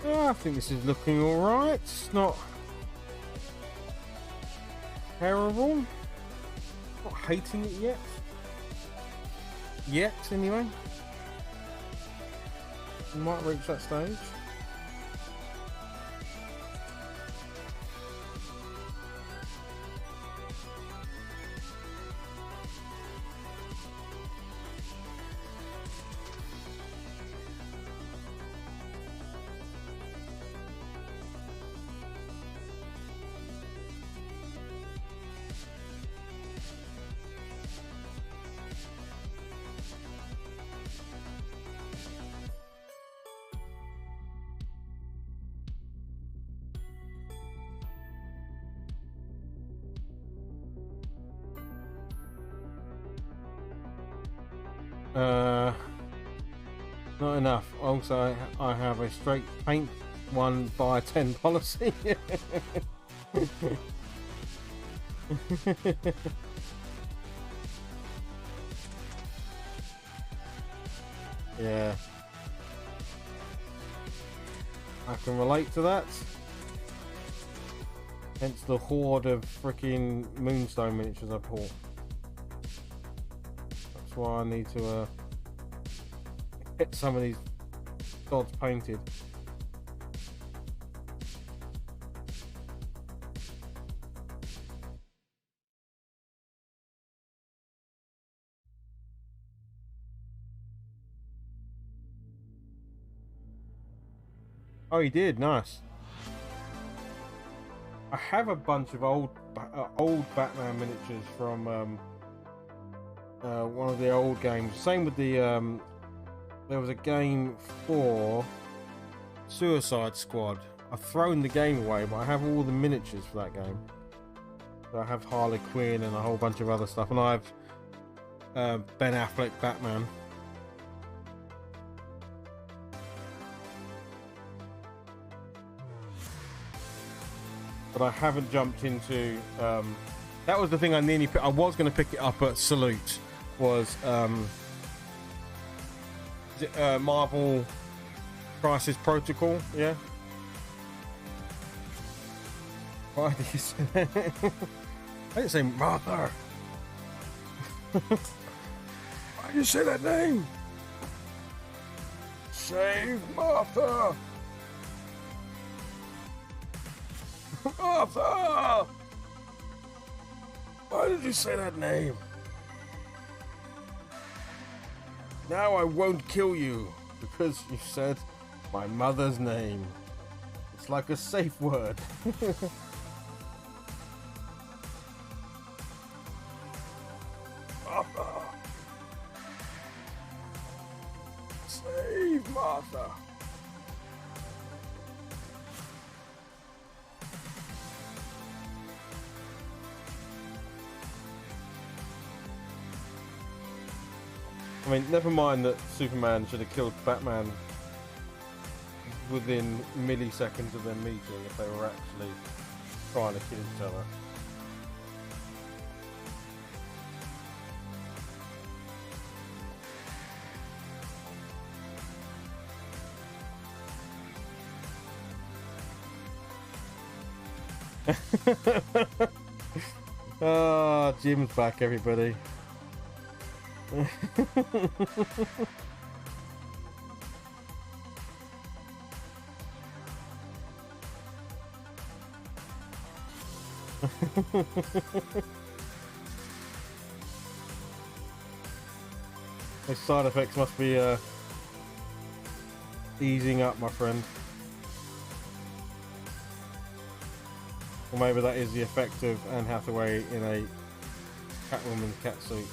[SPEAKER 1] Yeah, I think this is looking alright. It's not terrible. Not hating it yet. Yet, anyway. We might reach that stage. Not enough. Also, I have a straight paint 1 by 10 policy. Yeah, I can relate to that. Hence the horde of freaking Moonstone miniatures I bought. That's why I need to get some of these gods painted. Oh, you did? Nice. I have a bunch of old Batman miniatures from one of the old games. Same with the there was a game for Suicide Squad. I've thrown the game away, but I have all the miniatures for that game. So I have Harley Quinn and a whole bunch of other stuff, and I have Ben Affleck Batman. But I haven't jumped into that was the thing I nearly I was going to pick it up at Salute was Marvel Crisis Protocol. Yeah, why did you say that? I didn't say Martha. Why did you say that name? Save Martha. Martha! Why did you say that name? Now I won't kill you because you said my mother's name. It's like a safe word. Martha! Save Martha! I mean, never mind that Superman should have killed Batman within milliseconds of them meeting if they were actually trying to kill each other. Ah, Jim's back, everybody. Those side effects must be easing up, my friend. Or maybe that is the effect of Anne Hathaway in a Catwoman's catsuit.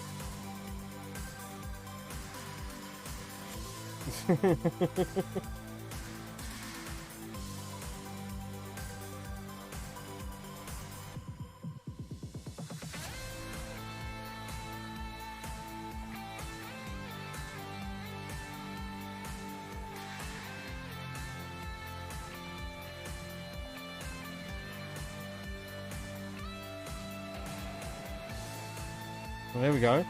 [SPEAKER 1] Well, there we go.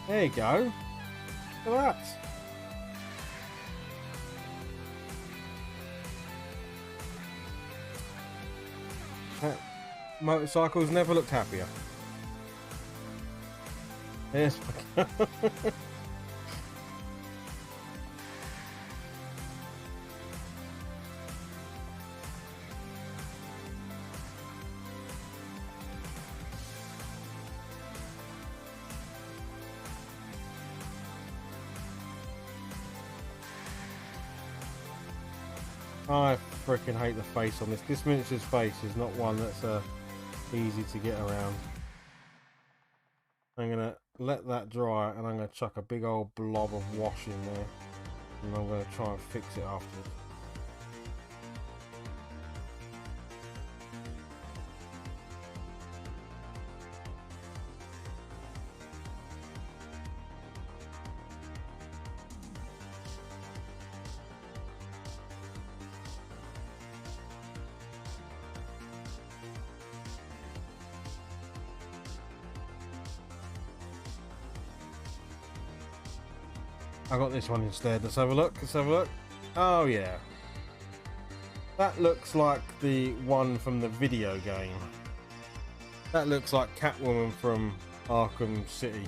[SPEAKER 1] There you go. Look at that. Motorcycles never looked happier. Yes. I freaking hate the face on this. This miniature's face is not one that's easy to get around. I'm gonna let that dry and I'm gonna chuck a big old blob of wash in there, and I'm gonna try and fix it afterwards. I got this one instead. Let's have a look. Let's have a look. Oh yeah, that looks like the one from the video game. That looks like Catwoman from Arkham City,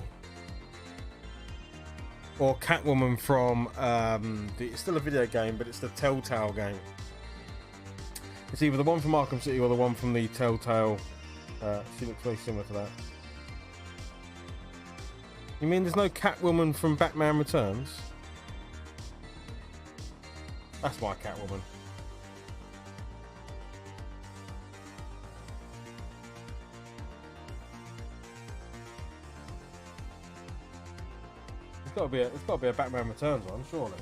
[SPEAKER 1] or Catwoman from it's still a video game, but it's the Telltale game. It's either the one from Arkham City or the one from the Telltale. She looks very similar to that. You mean there's no Catwoman from Batman Returns? That's my Catwoman. It's got to be a Batman Returns one, surely.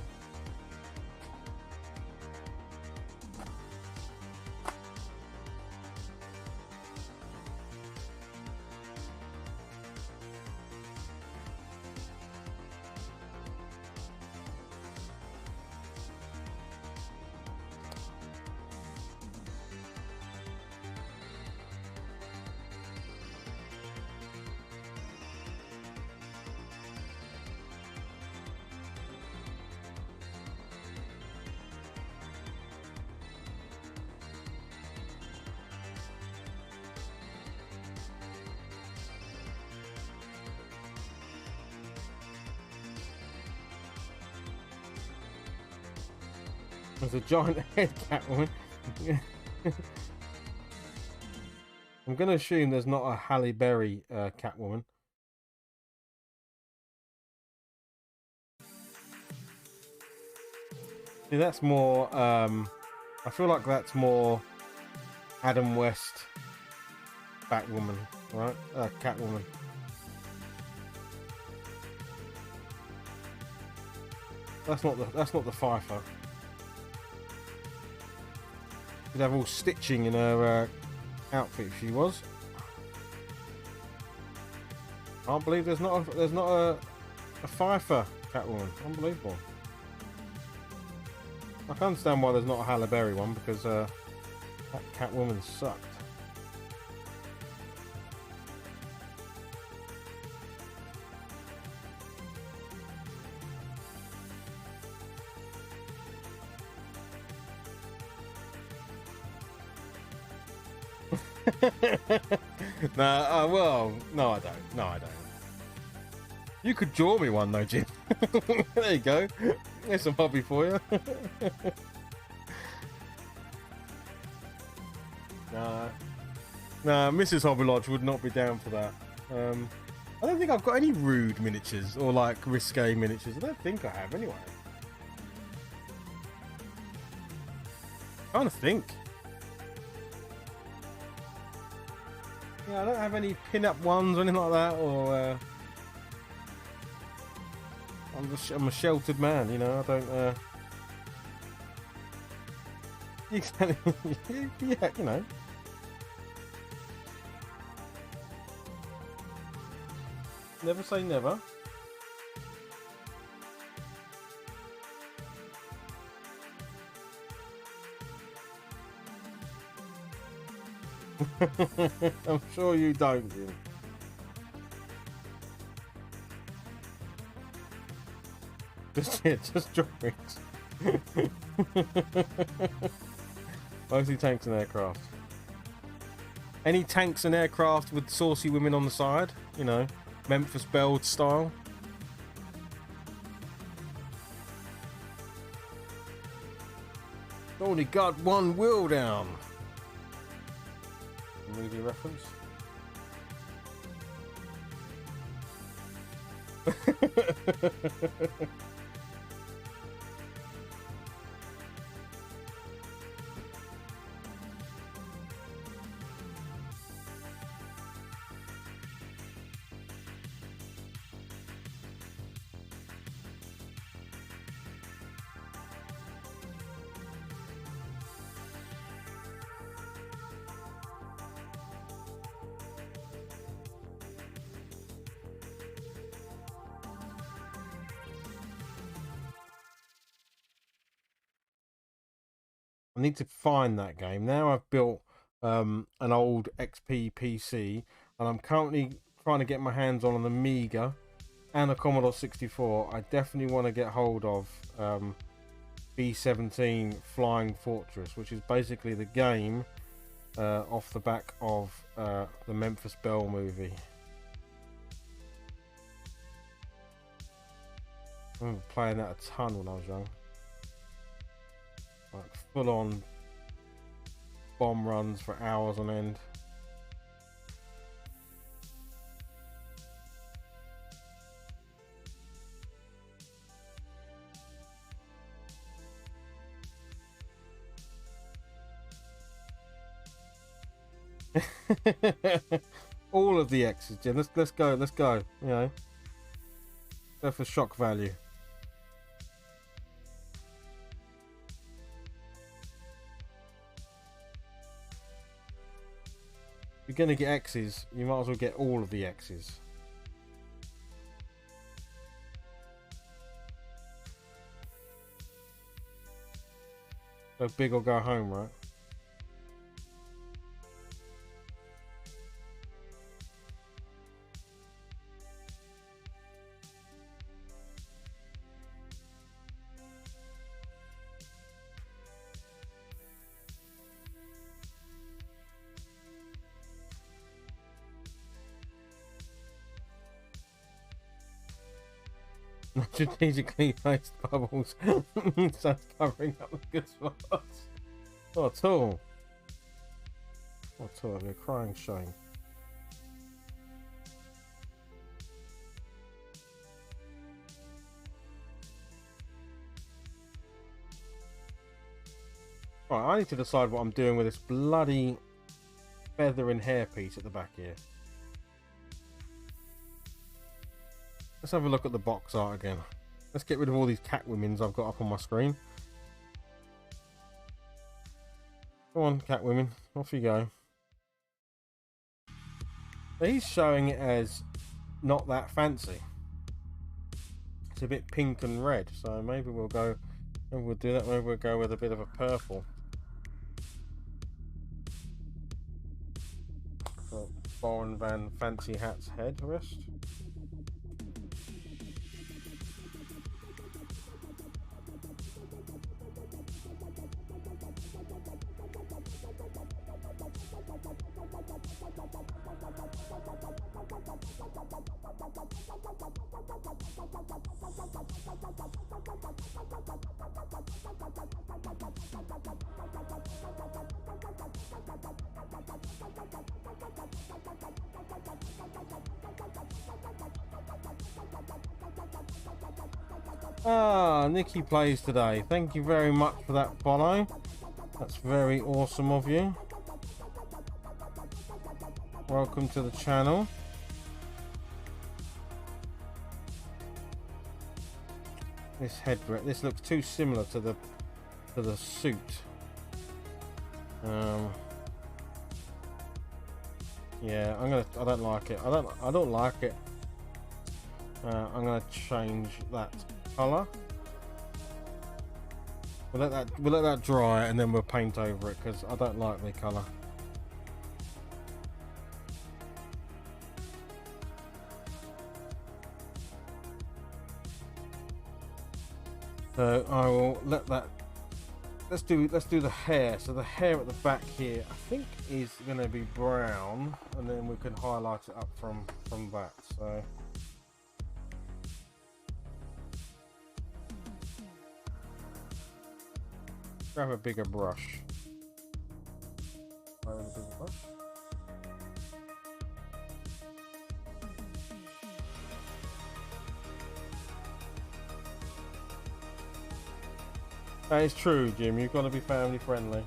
[SPEAKER 1] There's a giant head Catwoman. I'm going to assume there's not a Halle Berry Catwoman. See, that's more... I feel like that's more Adam West Batwoman, right? Catwoman. That's not the Pfeiffer. She'd have all stitching in her outfit if she was. Can't believe there's not a Pfeiffer Catwoman. Unbelievable. I can understand why there's not a Halle Berry one, because that Catwoman sucked. Well, no, I don't. No, I don't. You could draw me one though, Jim. There you go. There's some hobby for you. Nah, Mrs. Hobby Lodge would not be down for that. I don't think I've got any rude miniatures or like risque miniatures. I don't think I have anyway. I'm trying to think. Yeah, I don't have any pin-up ones or anything like that, or I'm a sheltered man, you know. I don't. Yeah, you know. Never say never. I'm sure you don't, Jim. Just drawings. Mostly tanks and aircraft. Any tanks and aircraft with saucy women on the side, you know, Memphis Belle style. Only got one wheel down. Movie reference. I need to find that game. Now I've built an old XP PC, and I'm currently trying to get my hands on an Amiga and a Commodore 64. I definitely want to get hold of B-17 Flying Fortress, which is basically the game off the back of the Memphis Belle movie. I remember playing that a ton when I was young. Like full on bomb runs for hours on end. All of the X's, Jim. Let's go. You know, go for shock value. If you're gonna get X's, you might as well get all of the X's. Go big or go home, right? Strategically placed bubbles. Starts covering up the good spots. Not at all. Not at all. It'd be a crying shame. Right, I need to decide what I'm doing with this bloody feather and hairpiece at the back here. Let's have a look at the box art again. Let's get rid of all these Catwomens I've got up on my screen. Come on, Catwomen, off you go. He's showing it as not that fancy. It's a bit pink and red, so maybe we'll go. Maybe we'll do that. Maybe we'll go with a bit of a purple. For Foreign Van Fancy Hat's headrest. Ah, Nikki plays today. Thank you very much for that follow. That's very awesome of you. Welcome to the channel. This headrest, this looks too similar to the suit. Yeah, I don't like it. I don't like it. I'm gonna change that color. We'll let that dry and then we'll paint over it because I don't like the color. So I will let that let's do the hair. So the hair at the back here, I think, is going to be brown, and then we can highlight it up from that. So grab a bigger brush. That is true, Jim. You've got to be family friendly.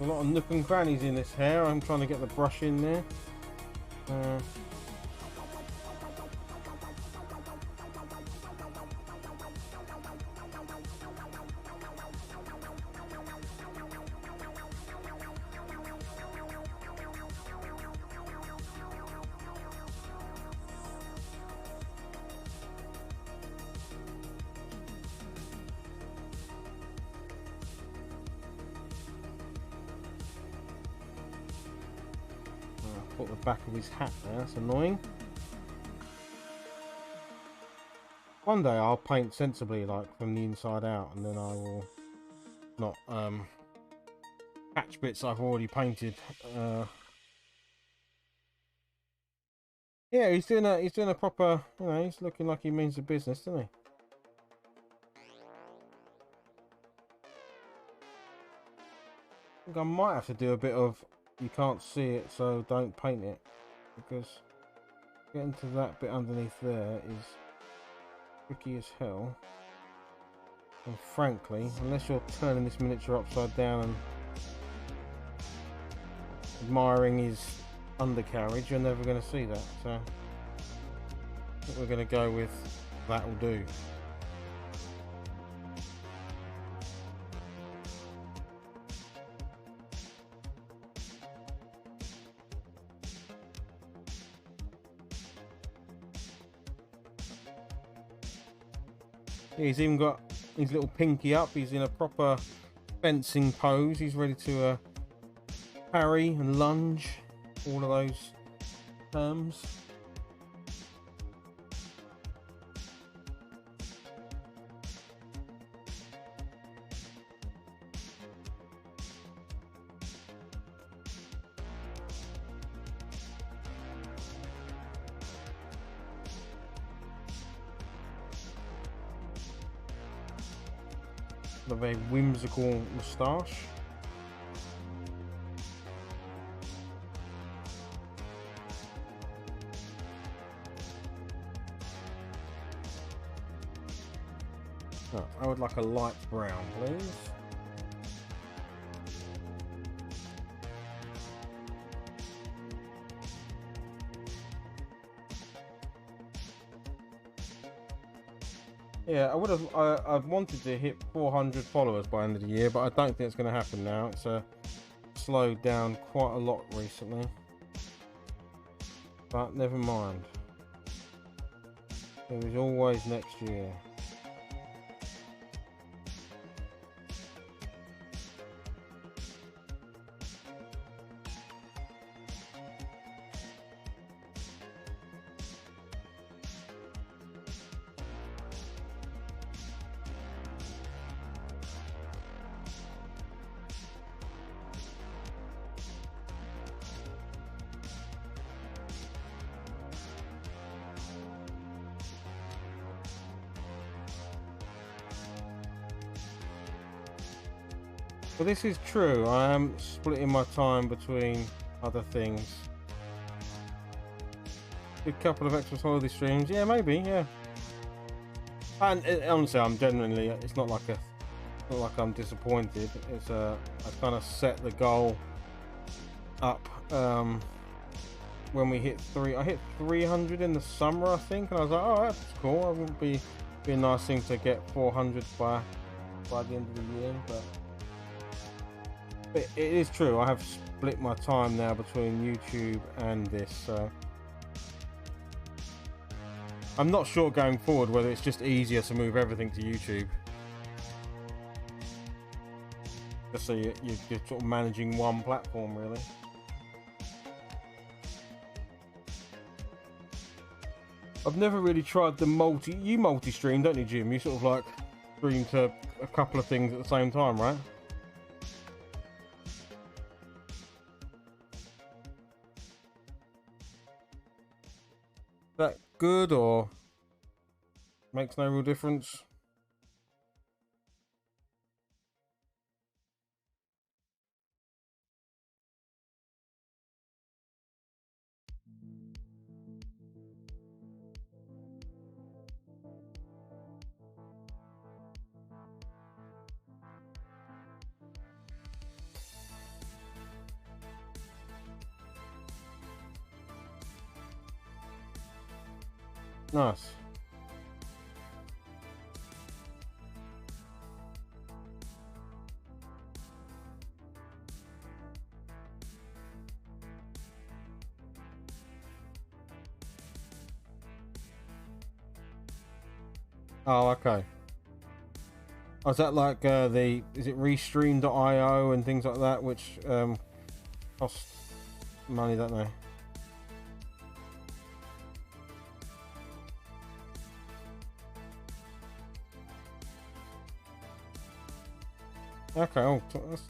[SPEAKER 1] A lot of nook and crannies in this hair. I'm trying to get the brush in there. Put the back of his hat there, that's annoying. One day I'll paint sensibly, like from the inside out, and then I will not patch bits I've already painted. Yeah, he's doing a proper, you know, he's looking like he means the business, doesn't he? I think I might have to do a bit of, you can't see it, so don't paint it, because getting to that bit underneath there is tricky as hell. And frankly, unless you're turning this miniature upside down and admiring his undercarriage, you're never going to see that. So I think we're going to go with that'll do. He's even got his little pinky up. He's in a proper fencing pose. He's ready to parry and lunge, all of those terms. A very whimsical moustache. Oh, I would like a light brown, please. Yeah, I would have. I've wanted to hit 400 followers by the end of the year, but I don't think it's going to happen now. It's slowed down quite a lot recently, but never mind. There is always next year. But this is true. I am splitting my time between other things. A couple of extra holiday streams, yeah, maybe, yeah. And honestly, I'm genuinely. It's not like I'm disappointed. It's I kind of set the goal up when we hit I hit 300 in the summer, I think, and I was like, oh, that's cool. It wouldn't be a nice thing to get 400 by the end of the year, but it is true. I have split my time now between YouTube and this, so I'm not sure going forward whether it's just easier to move everything to YouTube, just so you're sort of managing one platform, really. I've never really tried the multi-stream, don't you, Jim? You sort of like stream to a couple of things at the same time, right? Is that good or makes no real difference? Nice. Oh, okay. Oh, is that like is it Restream.io and things like that, which cost money, don't they? Okay, oh,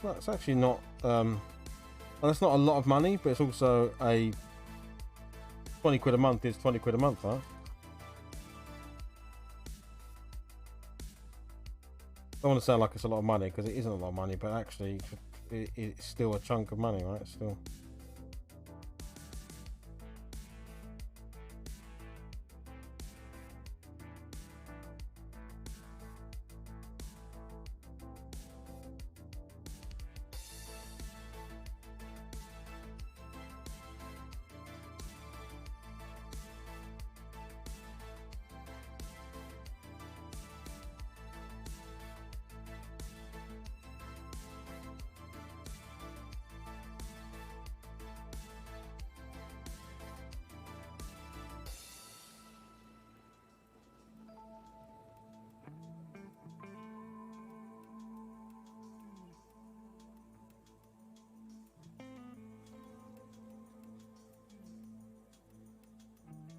[SPEAKER 1] that's actually not well, that's not a lot of money, but it's also a 20 quid a month is 20 quid a month, right? I don't want to sound like it's a lot of money, because it isn't a lot of money, but actually it's still a chunk of money, right? Still.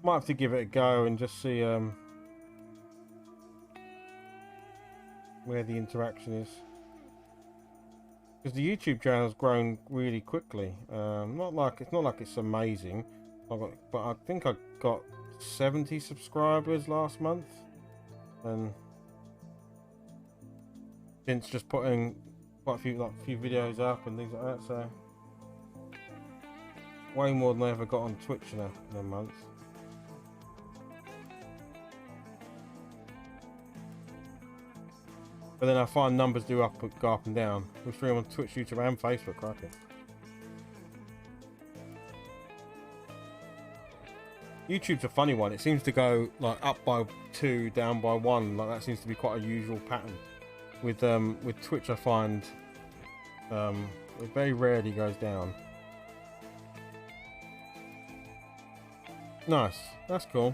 [SPEAKER 1] Might have to give it a go and just see where the interaction is, because the YouTube channel's grown really quickly. Not like it's amazing, but I think I got 70 subscribers last month, and since just putting quite a few videos up and things like that, so way more than I ever got on Twitch in a month. But then I find numbers do go up and down. We stream on Twitch, YouTube, and Facebook, crikey. YouTube's a funny one. It seems to go like up by 2, down by 1. Like that seems to be quite a usual pattern. With Twitch, I find it very rarely goes down. Nice. That's cool.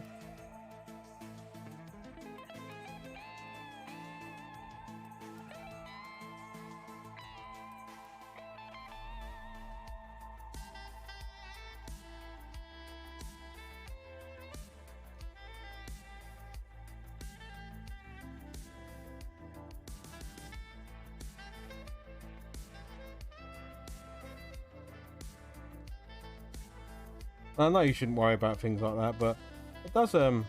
[SPEAKER 1] I know you shouldn't worry about things like that, but it does. You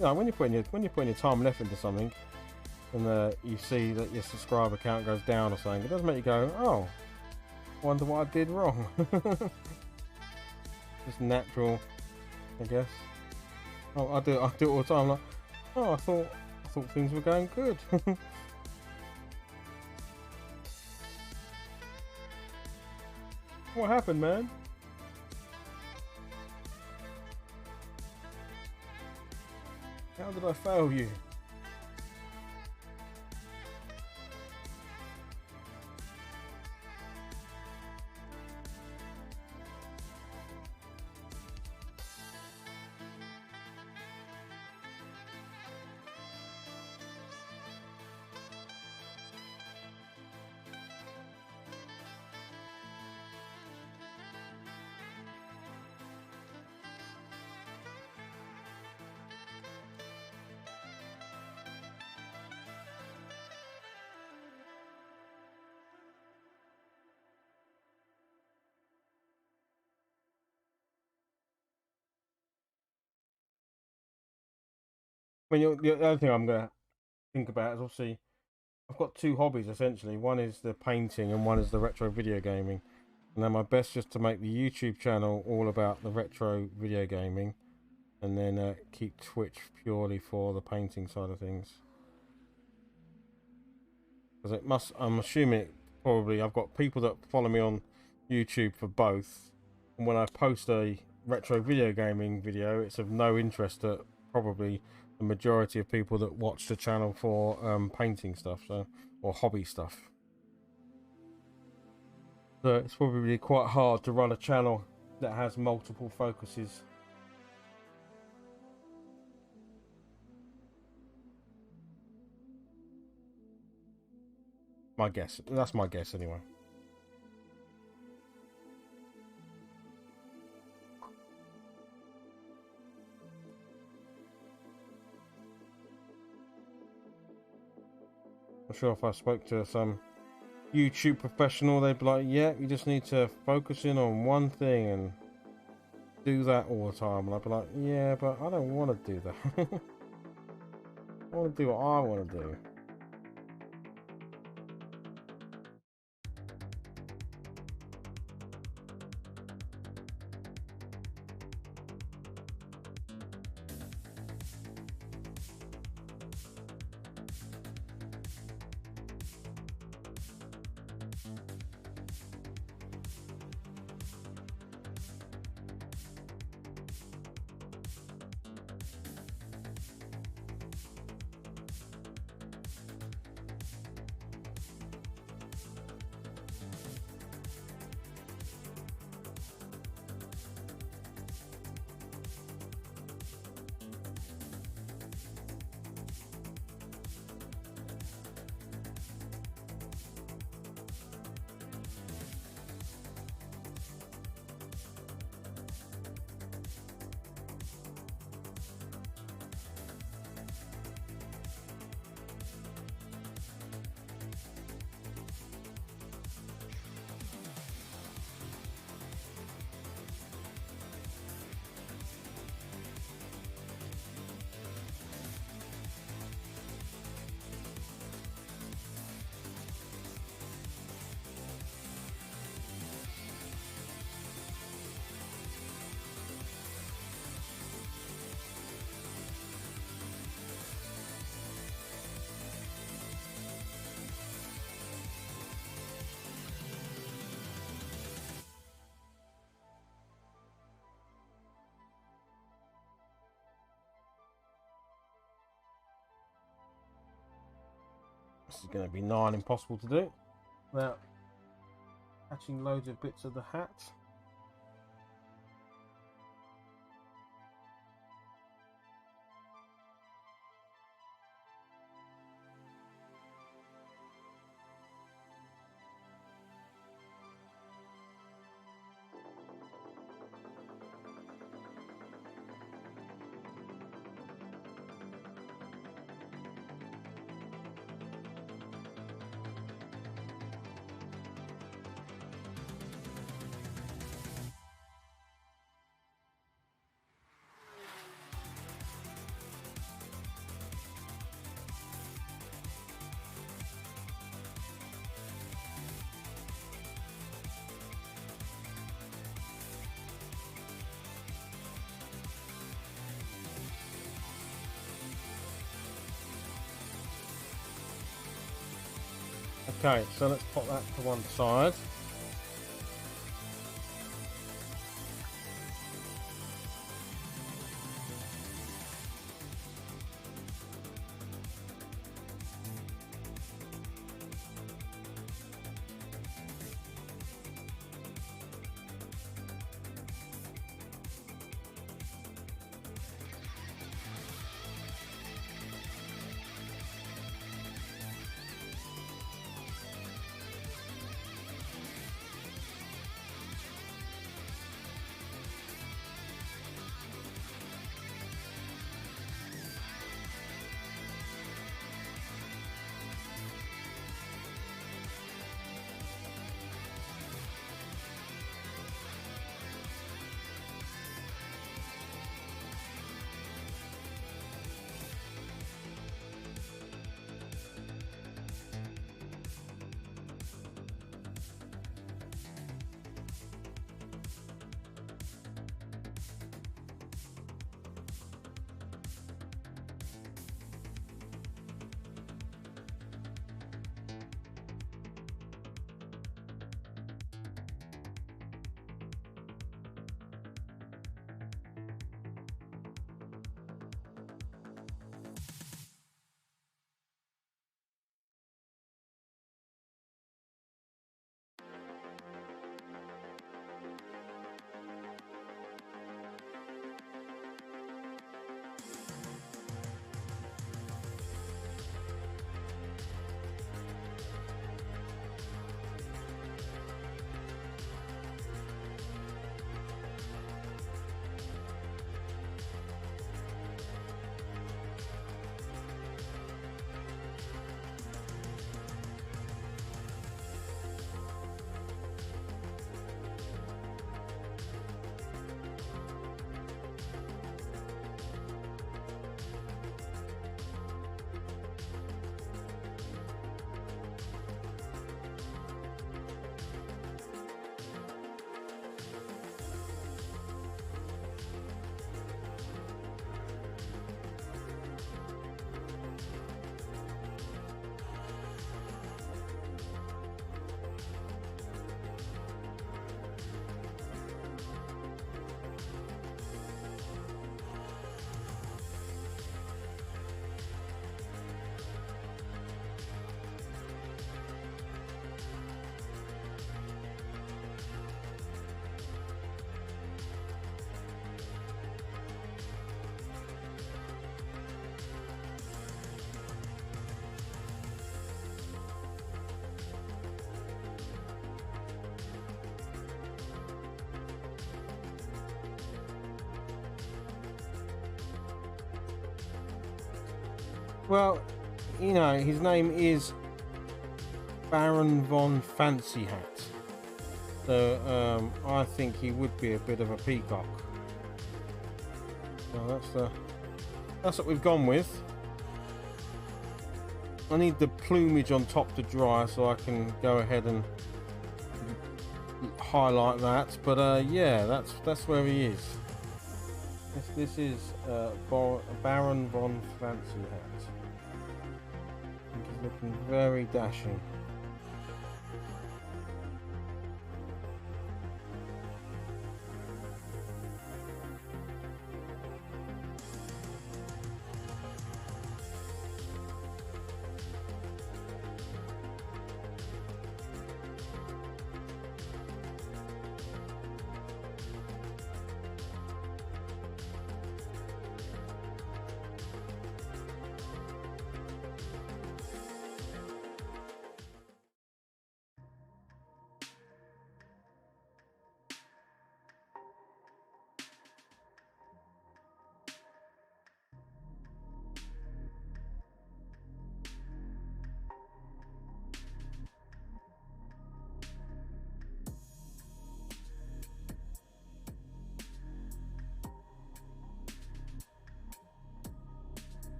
[SPEAKER 1] know, when you're putting your time and effort into something, and you see that your subscriber count goes down or something, it does make you go, oh, wonder what I did wrong. Just natural, I guess. Oh, I do it all the time. Like, oh, I thought things were going good. What happened, man? How did I fail you? I mean, the other thing I'm gonna think about is obviously I've got two hobbies essentially. One is the painting, and one is the retro video gaming. And then my best just to make the YouTube channel all about the retro video gaming, and then keep Twitch purely for the painting side of things. Because it must, I'm assuming probably I've got people that follow me on YouTube for both, and when I post a retro video gaming video, it's of no interest to probably the majority of people that watch the channel for painting stuff, so, or hobby stuff. So it's probably quite hard to run a channel that has multiple focuses. My guess. That's my guess anyway. I'm sure if I spoke to some YouTube professional, they'd be like, yeah, you just need to focus in on one thing and do that all the time. And I'd be like, yeah, but I don't want to do that. I want to do what I want to do. This is going to be nigh impossible to do without catching loads of bits of the hat. Okay, so let's pop that to one side. Well, you know, his name is Baron von Fancy Hat. So I think he would be a bit of a peacock. So that's what we've gone with. I need the plumage on top to dry so I can go ahead and highlight that. But yeah, that's where he is. This is Baron von Fancy Hat. He's looking very dashing.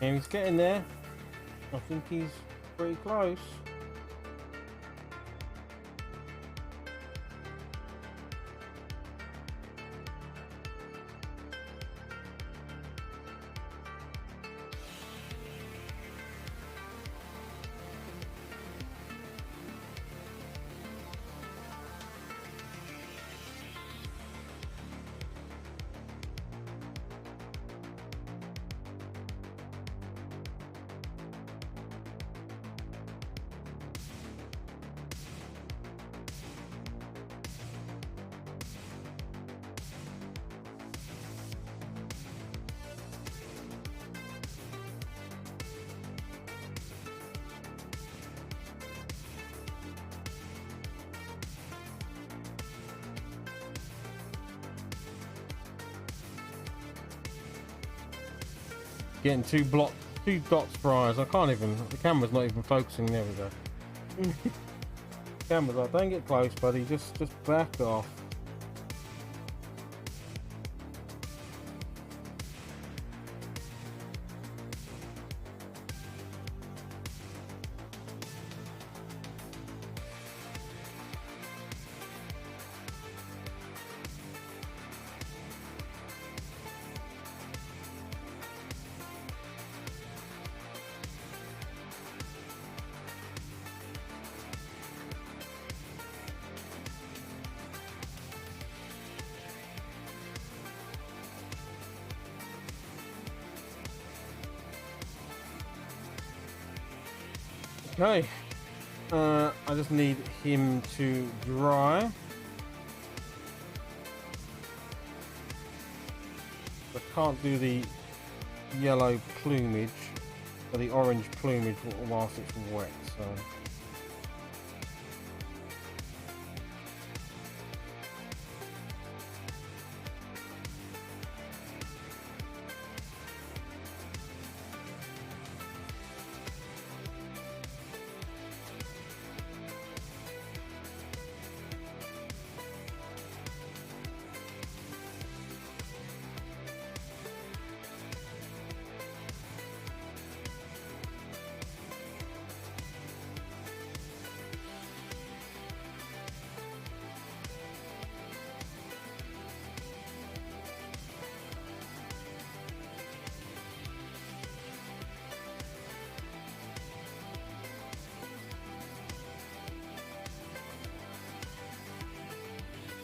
[SPEAKER 1] And he's getting there. I think he's pretty close. Getting two dots for eyes. I can't even. The camera's not even focusing. There we go. Camera's like, don't get close, buddy. Just back off. Okay, I just need him to dry. I can't do the yellow plumage or the orange plumage whilst it's wet, so.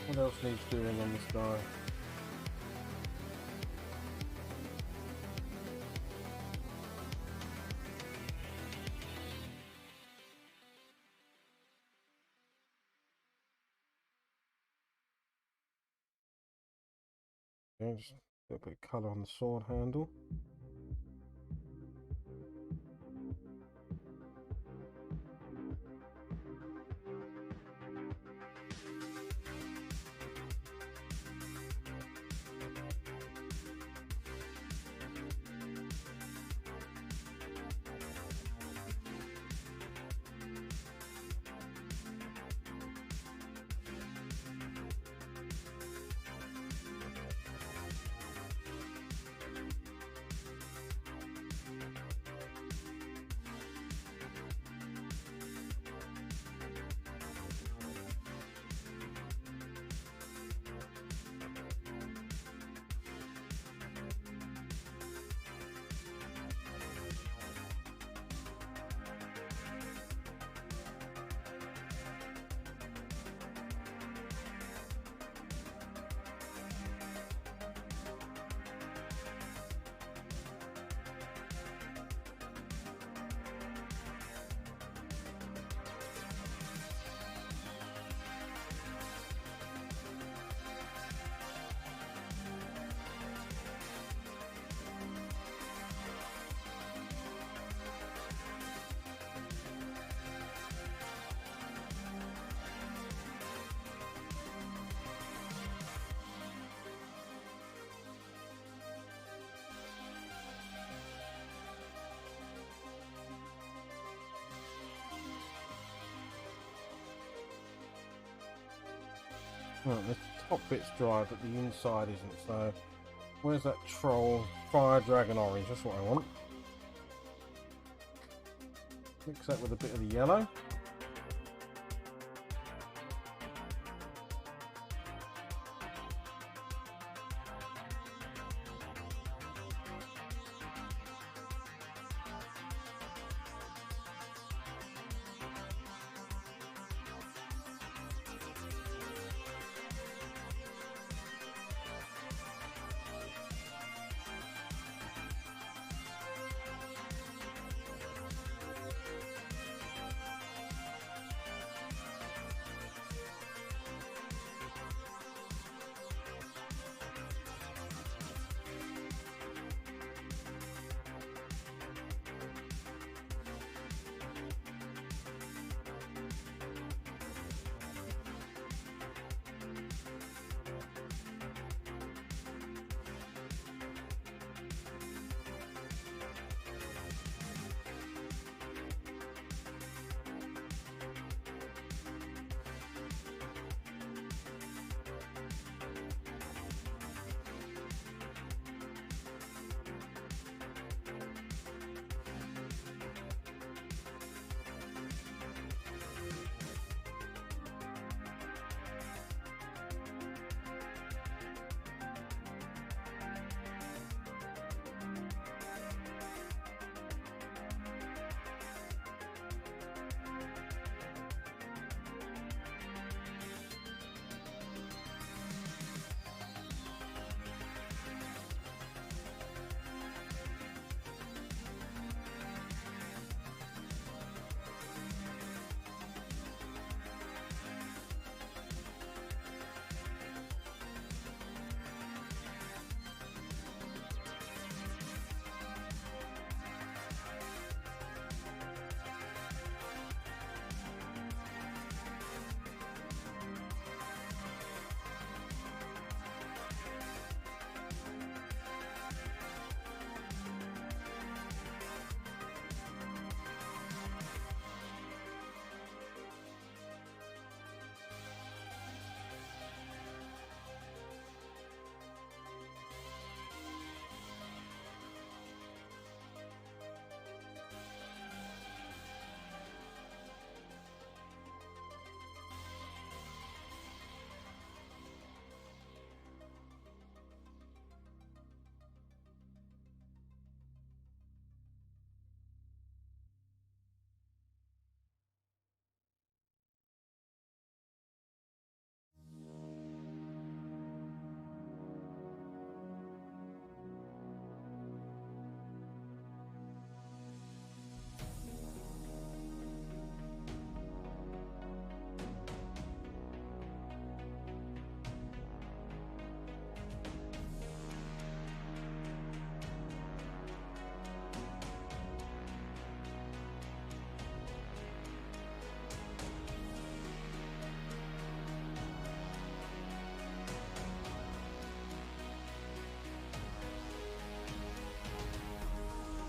[SPEAKER 1] What else needs doing on this guy? Okay, just a little bit of colour on the sword handle. Right, the top bit's dry, but the inside isn't, so where's that troll? Fire dragon orange, that's what I want. Mix that with a bit of the yellow.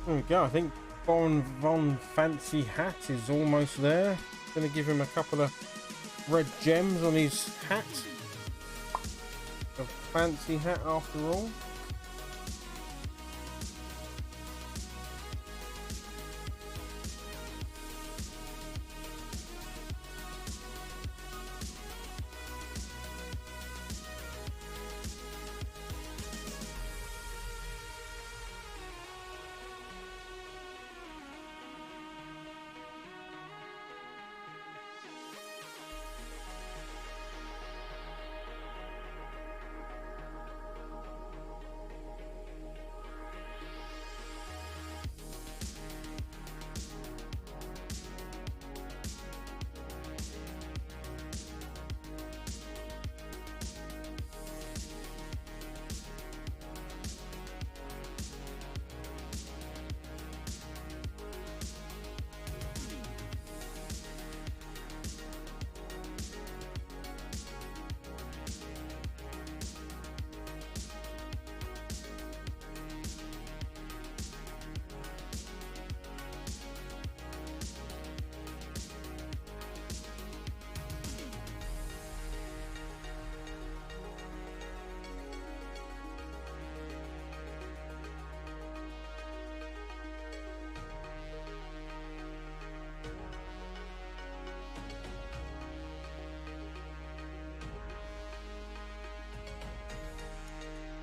[SPEAKER 1] There we go. I think Bon Von Fancy Hat is almost there. Going to give him a couple of red gems on his hat. A fancy hat after all.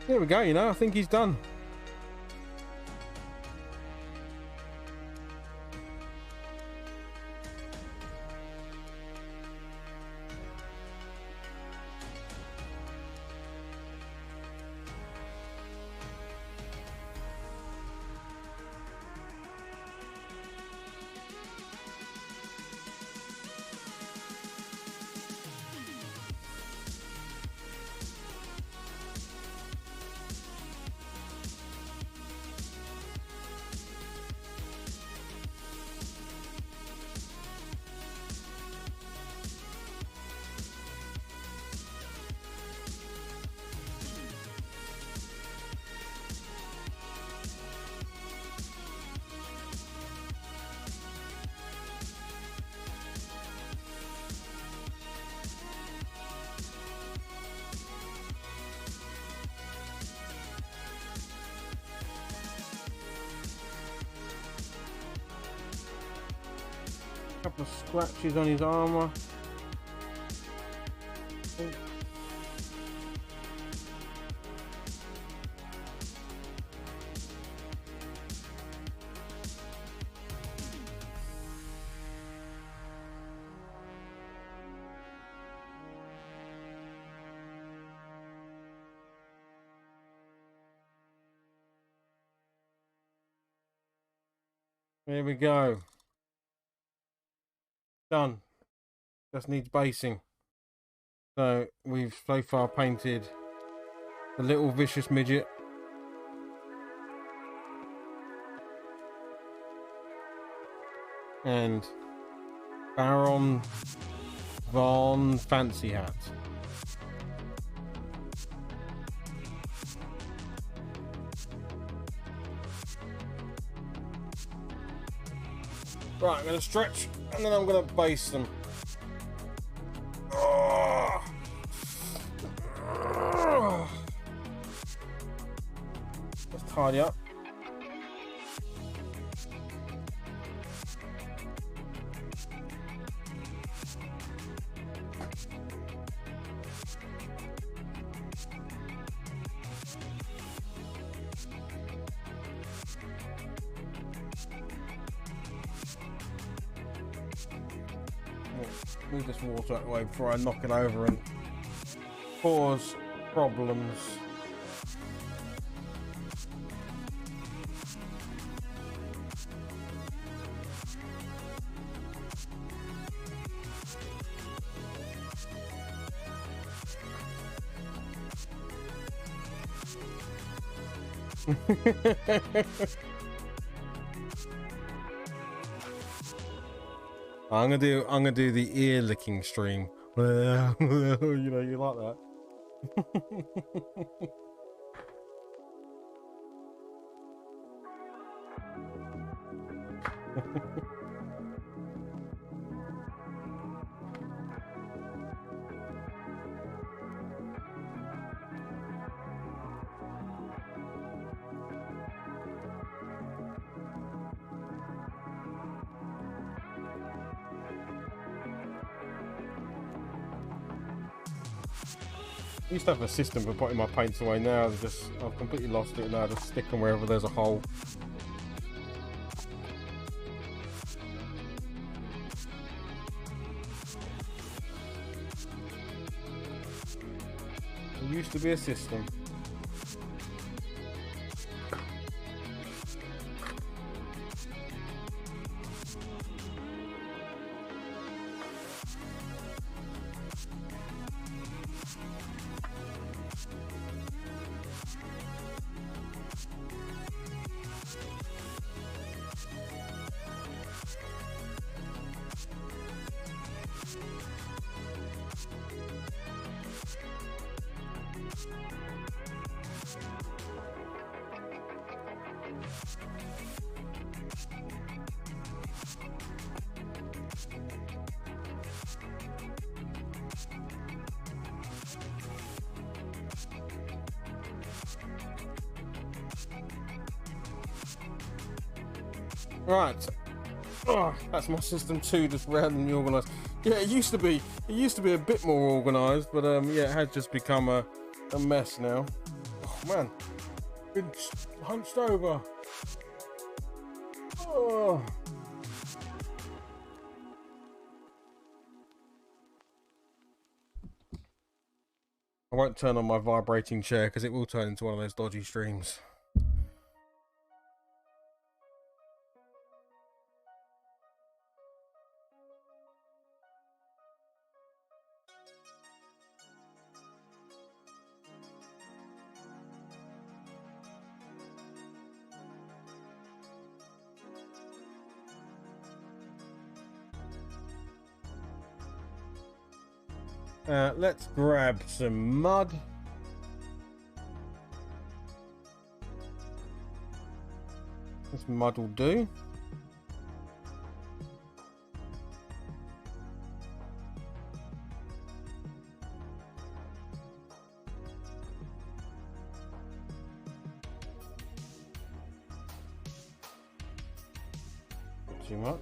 [SPEAKER 1] There we go, you know, I think he's done. Couple of scratches on his armor. There we go. Done. Just needs basing. So we've so far painted the little vicious midget, and Baron Von Fancy Hat. Right, I'm going to stretch and then I'm going to base them. Let's tidy up. Move this water out of the way before I knock it over and cause problems. I'm gonna do the ear licking stream. You know, you like that. I used to have a system for putting my paints away. Now I've completely lost it. Now I just stick them wherever there's a hole. It used to be a system. Right. Oh, that's my system 2, just randomly organised. Yeah, it used to be a bit more organised, but yeah, it has just become a mess now. Oh, Man, been hunched over. Oh. I won't turn on my vibrating chair because it will turn into one of those dodgy streams. Let's grab some mud. This mud will do. Not too much.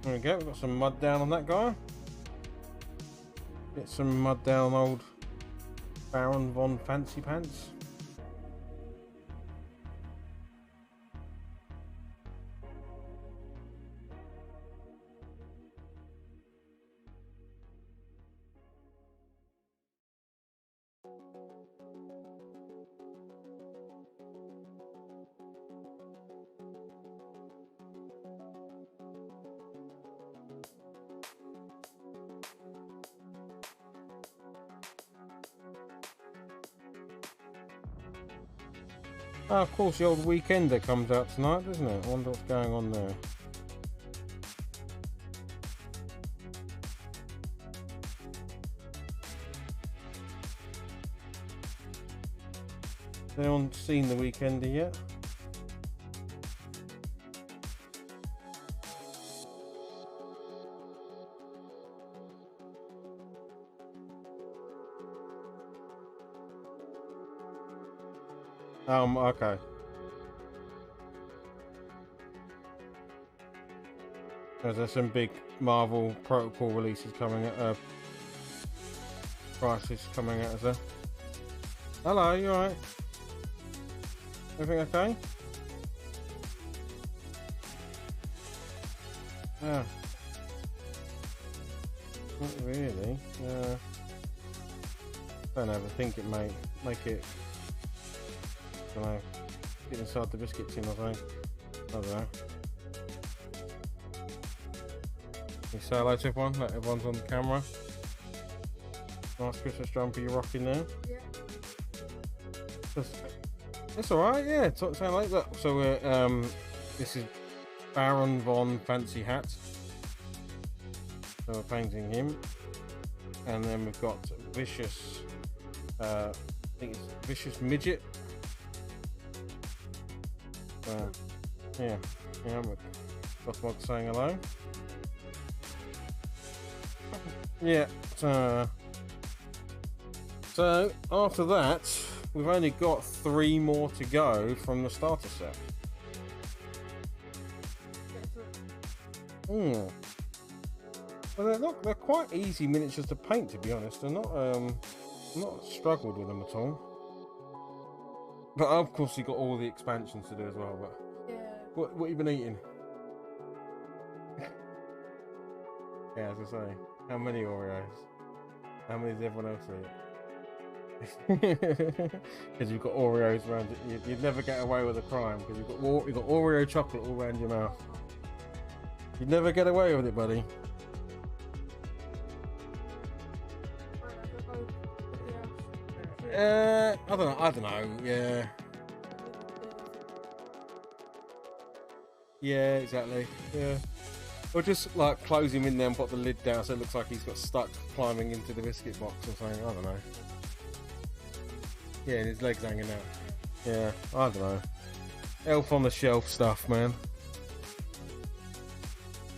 [SPEAKER 1] There we go, we've got some mud down on that guy. Get some mud down old Baron von Fancy Pants. Oh, of course, the old Weekender comes out tonight, doesn't it? I wonder what's going on there. Has anyone seen the Weekender yet? Okay. There's some big Marvel Protocol releases coming at prices coming out as a. Hello, you alright? Everything okay? Yeah. Not really. Don't ever think it may make it. I don't know. Get inside the biscuit tin or something. I don't know. You say hello to everyone? Let everyone's on the camera. Nice Christmas jumper you're rocking now. Yeah. It's alright, yeah. Sound like that. So we're this is Baron von Fancy Hats. So we're painting him. And then we've got Vicious I think it's Vicious Midget. Yeah, yeah, Bossmog saying hello. Yeah, so after that, we've only got 3 more to go from the starter set. Well, they're quite easy miniatures to paint, to be honest. They're not struggled with them at all. But of course, you got all the expansions to do as well. But
[SPEAKER 2] Yeah.
[SPEAKER 1] what you been eating? Yeah, as I say, how many Oreos? How many does everyone else eat? Because you've got Oreos around you. You'd never get away with a crime because you've got Oreo chocolate all around your mouth. You'd never get away with it, buddy. I don't know. Yeah. Yeah, exactly. Yeah. Or just like close him in there and put the lid down so it looks like he's got stuck climbing into the biscuit box or something. I don't know. Yeah, and his legs hanging out. Yeah, I don't know. Elf on the shelf stuff, man.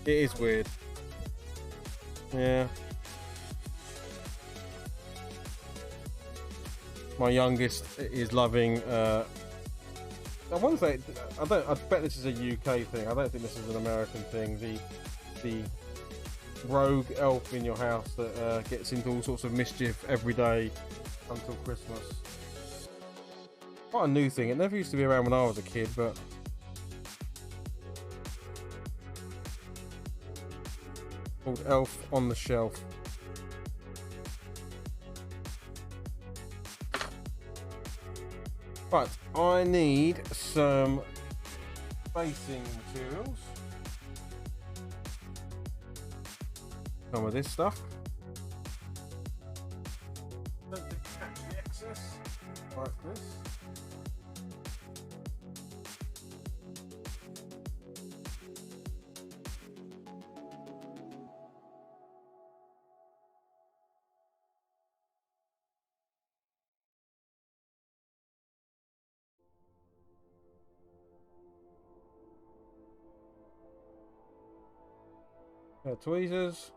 [SPEAKER 1] It is weird. Yeah. My youngest is loving. I want to say, I bet this is a UK thing. I don't think this is an American thing. The rogue elf in your house that gets into all sorts of mischief every day until Christmas. Quite a new thing. It never used to be around when I was a kid, but called Elf on the Shelf. Right, I need some facing materials. Some of this stuff. Don't catch the excess like this. Tweezers.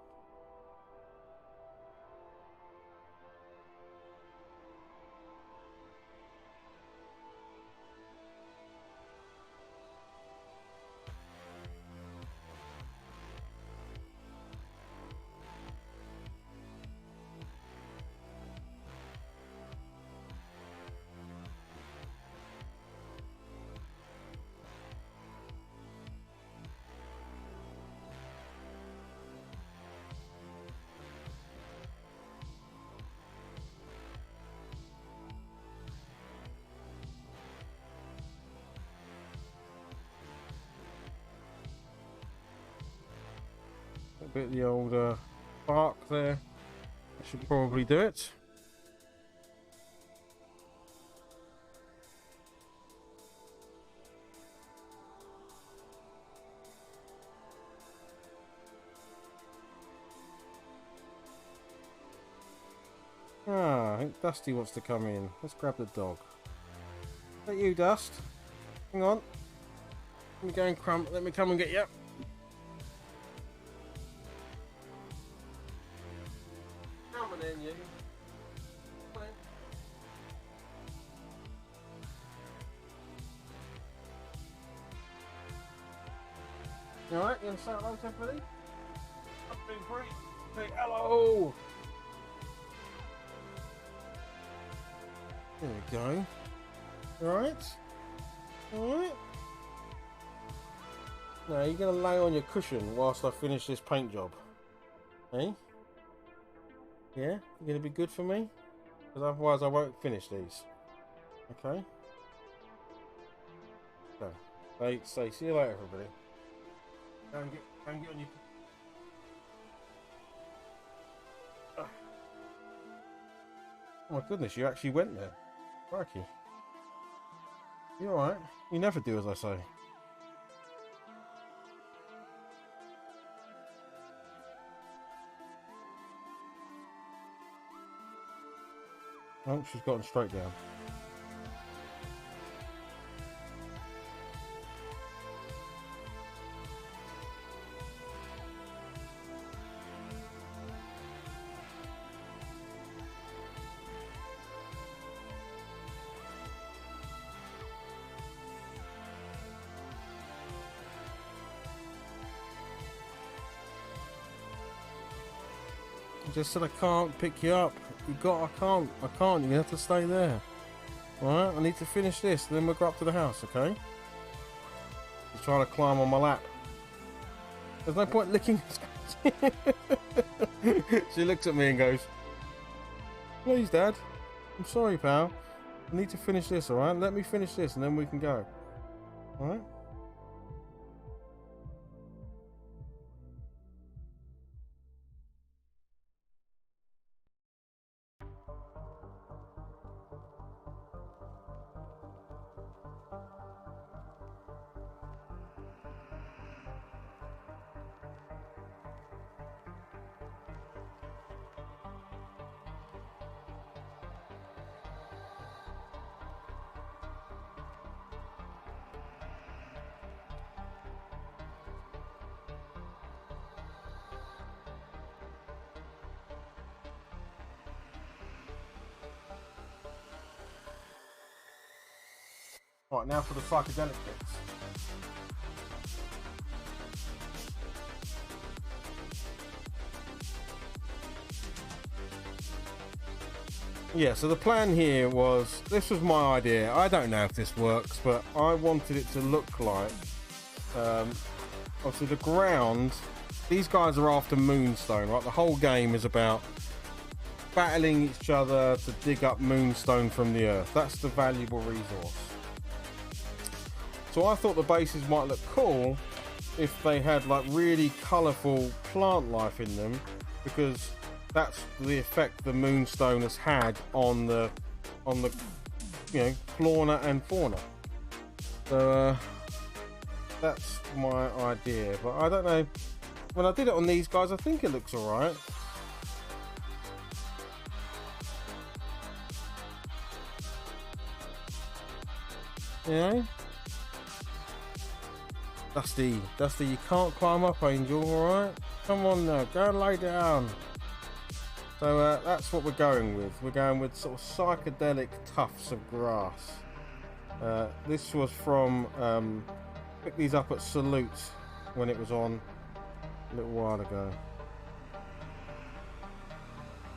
[SPEAKER 1] A bit of the old bark there. I should probably do it. I think Dusty wants to come in. Let's grab the dog. Is that you, Dust? Hang on. Let me go and crumb. Let me come and get you. Come on in, you. Come on in. You alright? You gonna say hello to everybody? I've been great. Say hello. There we go. Alright? Alright? Now you're going to lay on your cushion whilst I finish this paint job. Eh? Yeah? You're going to be good for me? Because otherwise I won't finish these. Okay? So, say see you later, everybody. Go and get on your... Oh my goodness, you actually went there. Crikey. You alright? You never do as I say. Oh, she's gotten straight down. just said I can't pick you up. I can't. You have to stay there. Alright, I need to finish this, and then we'll go up to the house, okay? He's trying to climb on my lap. There's no point licking his She looks at me and goes, please, Dad. I'm sorry, pal. I need to finish this, alright? Let me finish this, and then we can go. Alright? Right, now for the psychedelic bits. Yeah, so the plan here was, this was my idea. I don't know if this works, but I wanted it to look like, obviously the ground, these guys are after Moonstone, right? The whole game is about battling each other to dig up Moonstone from the earth. That's the valuable resource. So I thought the bases might look cool if they had like really colourful plant life in them, because that's the effect the Moonstone has had on the flora and fauna. So that's my idea, but I don't know. When I did it on these guys, I think it looks alright. Yeah. Dusty, you can't climb up, Angel, alright? Come on now, go and lay down. So that's what we're going with. We're going with sort of psychedelic tufts of grass. This was from, picked these up at Salute when it was on a little while ago.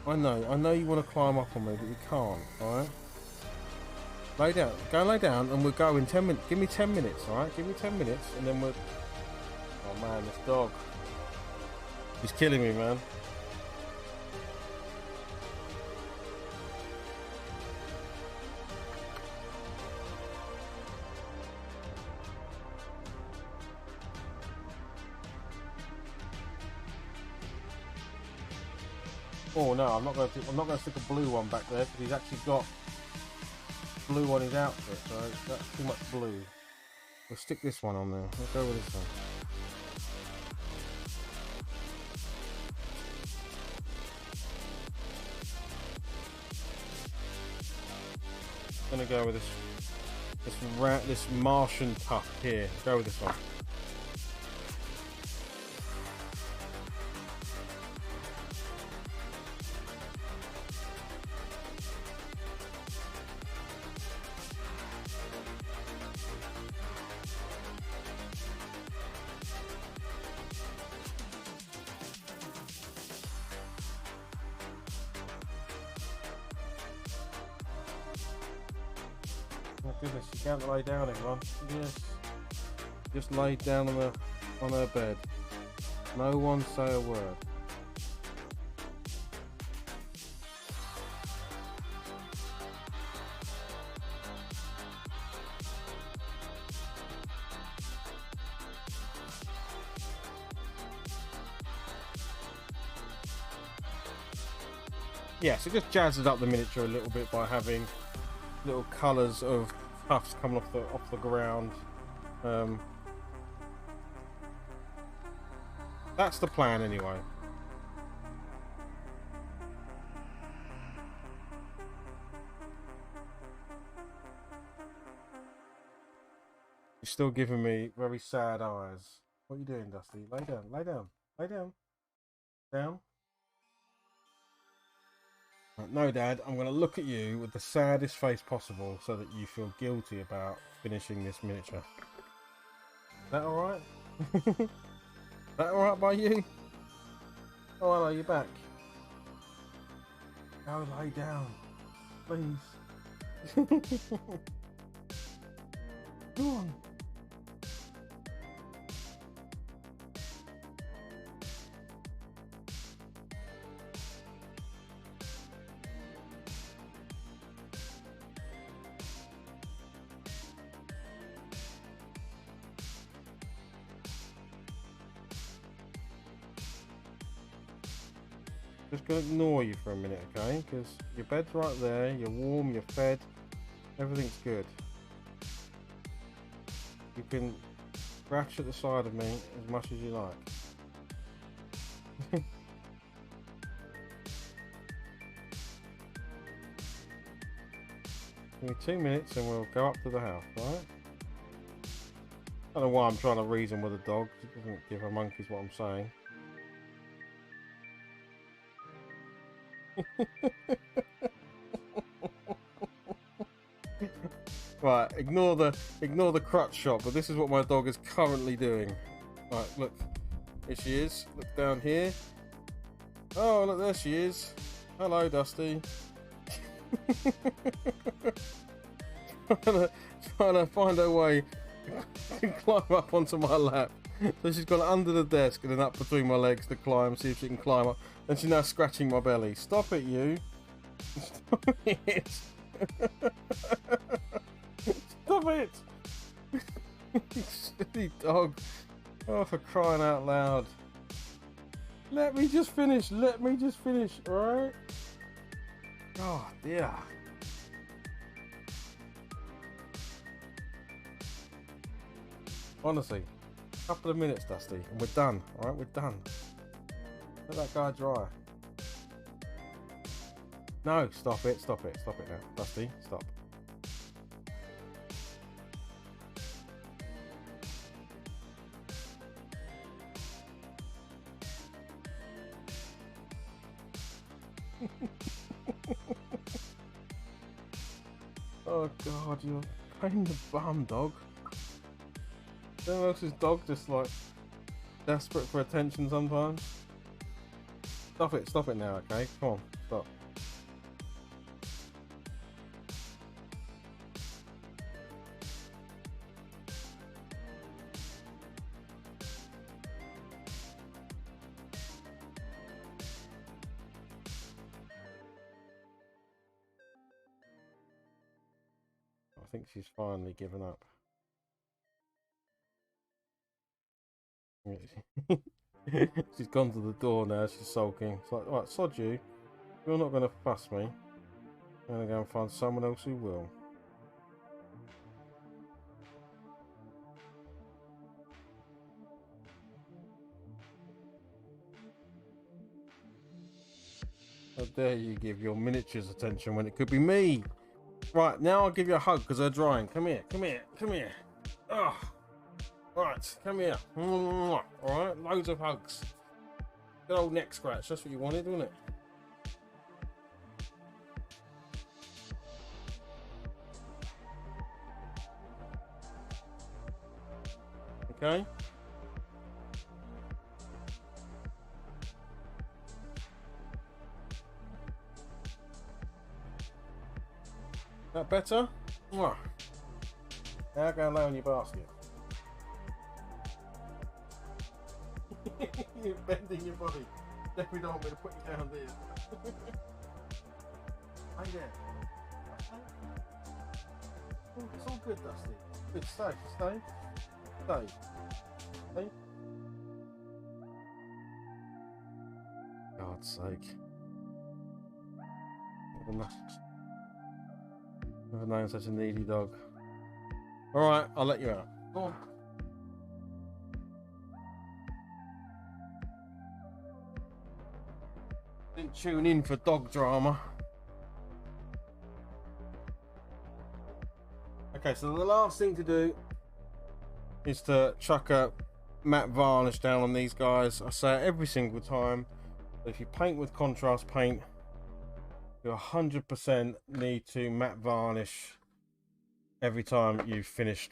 [SPEAKER 1] I know you want to climb up on me, but you can't, alright? Lay down, go and lay down, and we'll go in 10 minutes. Give me 10 minutes, alright? Give me 10 minutes, and then we'll... Oh man, this dog. He's killing me, man. Oh no, I'm not going to stick a blue one back there, because he's actually got blue on his outfit, so that's too much blue. We'll stick this one on there. Let's go with this one. I'm gonna go with this Martian tuft here. Go with this one. Oh goodness, you can't lay down, everyone. Yes. Just lay down on her bed. No one say a word. Yeah, so just jazzed up the miniature a little bit by having little colours of tufts coming off the ground. That's the plan anyway. You're still giving me very sad eyes. What are you doing, Dusty? Lay down, lay down, lay down. Down. No, Dad, I'm going to look at you with the saddest face possible so that you feel guilty about finishing this miniature. Is that alright? Is that alright by you? Oh, hello, you're back. Go lay down, please. Go on. Just gonna ignore you for a minute, okay? Because your bed's right there, you're warm, you're fed, everything's good. You can scratch at the side of me as much as you like. Give me 2 minutes and we'll go up to the house, right? I don't know why I'm trying to reason with a dog. It doesn't give a monkey's what I'm saying. Right, ignore the crutch shot, but this is what my dog is currently doing. Right, look, here she is. Look down here. Oh, look, there she is. Hello, Dusty. trying to find her way to climb up onto my lap. So she's gone under the desk and then up between my legs to climb, see if she can climb up. And she's now scratching my belly. Stop it, you. Stop it. Stop it. You silly dog. Oh, for crying out loud. Let me just finish. Let me just finish, alright? Oh, dear. Honestly, a couple of minutes, Dusty, and we're done. Alright, we're done. Let that guy dry. No, stop it, stop it, stop it now. Dusty, stop. Oh God, you're a pain in the bum, dog. Someone else's dog just like desperate for attention sometimes. Stop it now, okay? Come on, stop. I think she's finally given up. She's gone to the door now, she's sulking. It's like, right, sod you. You're not going to fuss me. I'm going to go and find someone else who will. How dare you give your miniatures attention when it could be me? Right, now I'll give you a hug because they're drying. Come here, come here, come here. Oh. Right, come here. Alright, loads of hugs. Good old neck scratch, that's what you wanted, wasn't it? Okay. That better? Now go and lay on your basket. You're bending your body. Definitely don't want me to put you down there. Hey there. It's all good, Dusty. Good, stay. Stay. God's sake. Never known such a needy dog. Alright, I'll let you out. Go on. Didn't tune in for dog drama. Okay, so the last thing to do is to chuck a matte varnish down on these guys. I say it every single time. If you paint with contrast paint, you 100% need to matte varnish every time you've finished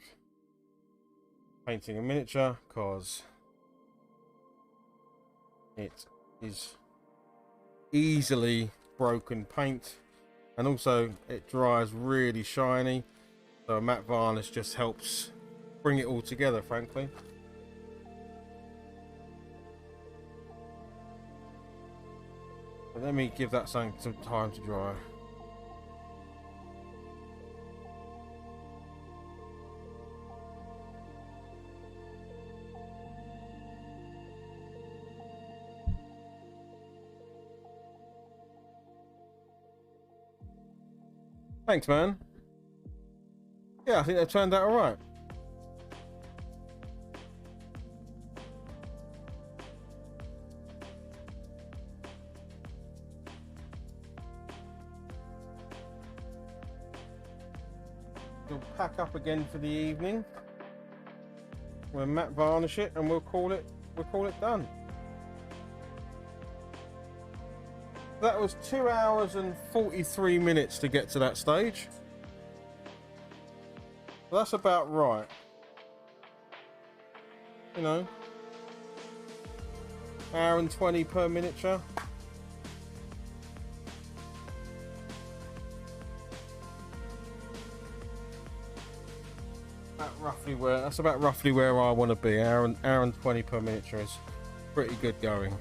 [SPEAKER 1] painting a miniature, because it is easily broken paint, and also it dries really shiny, so a matte varnish just helps bring it all together, frankly. But let me give that some time to dry. Thanks, man. Yeah, I think they turned out all right. We'll pack up again for the evening. We'll matte varnish it, and we'll call it done. That was 2 hours and 43 minutes to get to that stage. That's about right. You know, hour and 20 per miniature. That's about roughly where I want to be. Hour and 20 per miniature is pretty good going.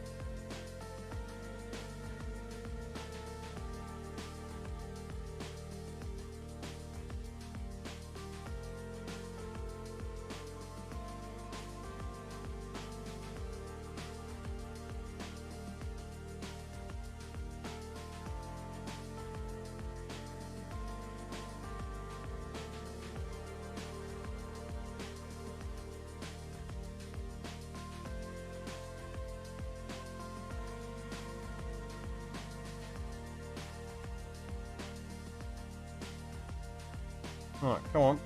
[SPEAKER 1] Right, come on.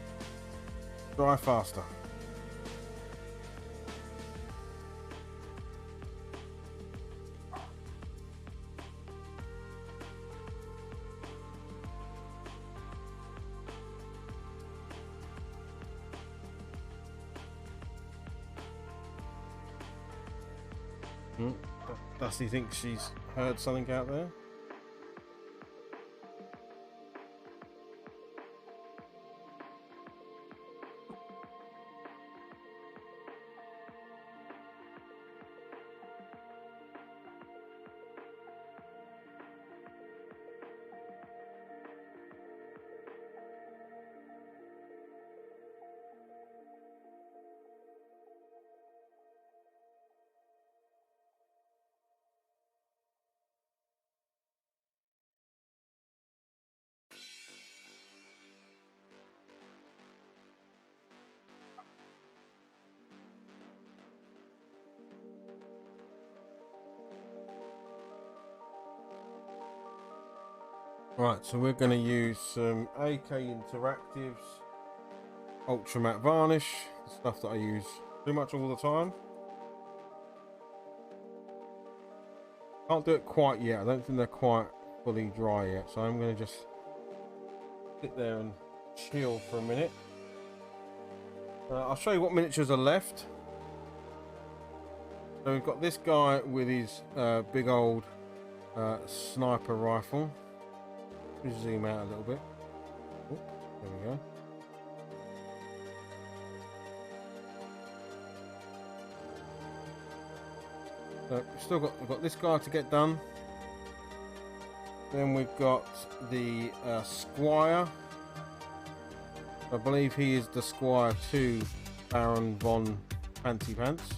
[SPEAKER 1] Dry faster. Dusty thinks she's heard something out there. Right, so we're going to use some AK Interactives Ultra Matte Varnish, stuff that I use pretty much all the time. Can't do it quite yet. I don't think they're quite fully dry yet, so I'm going to just sit there and chill for a minute. I'll show you what miniatures are left. So we've got this guy with his big old sniper rifle. Just zoom out a little bit. Oh, there we go. So we've got this guy to get done. Then we've got the Squire. I believe he is the Squire 2 Baron von Fancy Pants,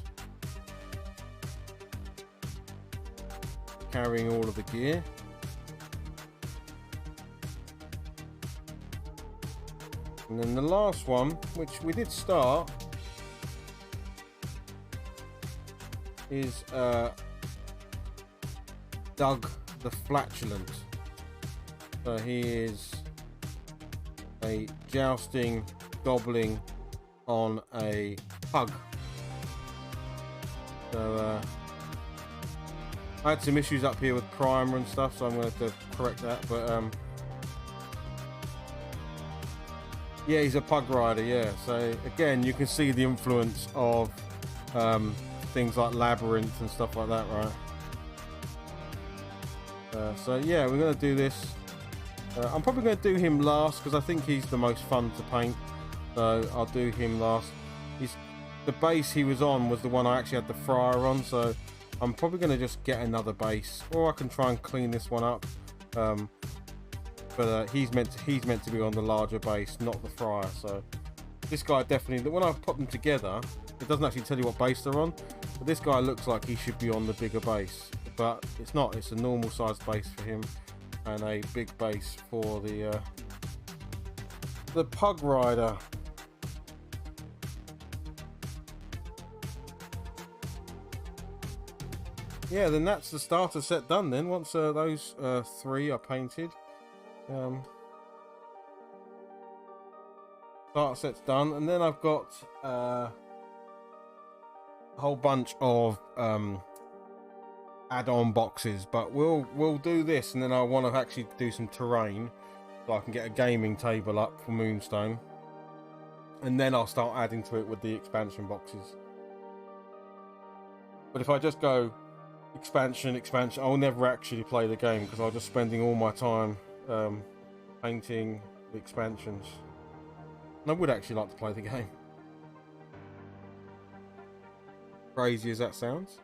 [SPEAKER 1] carrying all of the gear. And then the last one, which we did start, is Doug the Flatulent. So he is a jousting, gobbling on a pug. So I had some issues up here with primer and stuff, so I'm going to have to correct that. But yeah, he's a pug rider, yeah. So again, you can see the influence of things like Labyrinth and stuff like that, right? So yeah, we're going to do this. I'm probably going to do him last because I think he's the most fun to paint. So I'll do him last. The base he was on was the one I actually had the fryer on, so I'm probably going to just get another base, or I can try and clean this one up. But he's meant to be on the larger base, not the fryer. So this guy definitely, when I put them together, it doesn't actually tell you what base they're on. But this guy looks like he should be on the bigger base, but it's not. It's a normal sized base for him, and a big base for the pug rider. Yeah, then that's the starter set done then, once those 3 are painted. Starter set's done, and then I've got a whole bunch of add-on boxes, but we'll do this, and then I want to actually do some terrain so I can get a gaming table up for Moonstone, and then I'll start adding to it with the expansion boxes. But if I just go expansion, I'll never actually play the game because I'll just spending all my time painting the expansions. And I would actually like to play the game. Crazy as that sounds.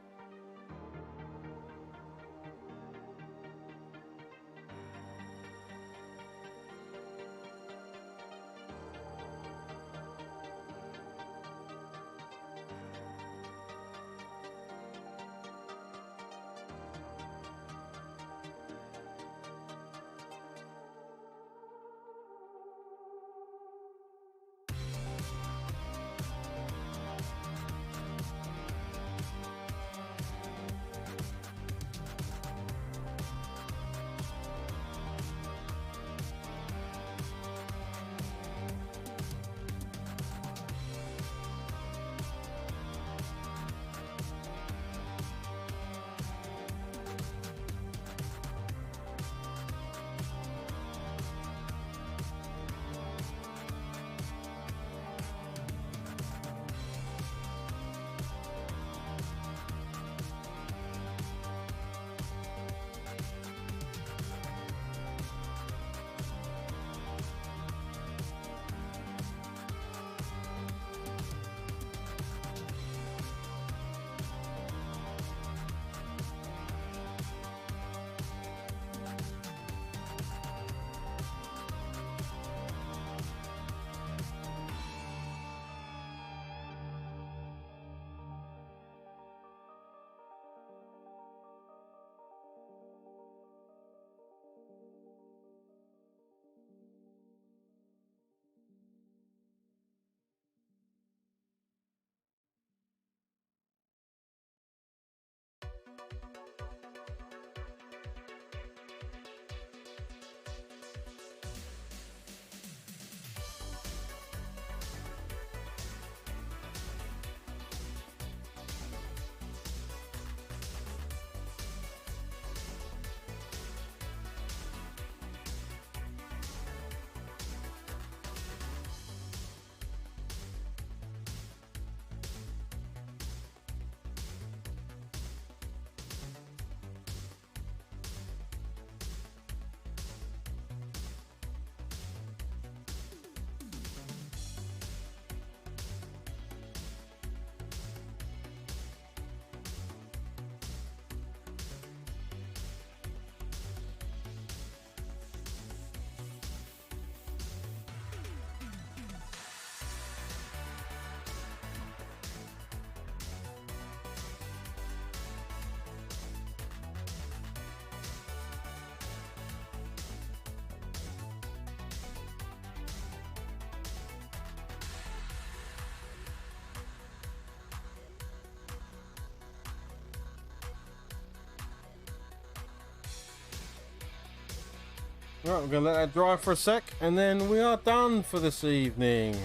[SPEAKER 1] Right, we're going to let that dry for a sec, and then we are done for this evening.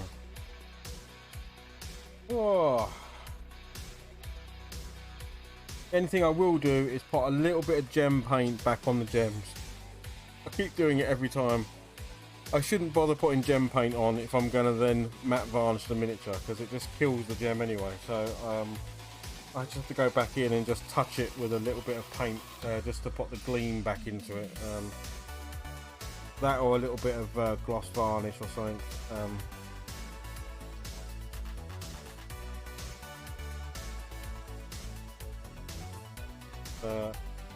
[SPEAKER 1] Whoa. Anything I will do is put a little bit of gem paint back on the gems. I keep doing it every time. I shouldn't bother putting gem paint on if I'm going to then matte varnish the miniature, because it just kills the gem anyway. So I just have to go back in and just touch it with a little bit of paint, just to put the gleam back into it. That or a little bit of gloss varnish or something.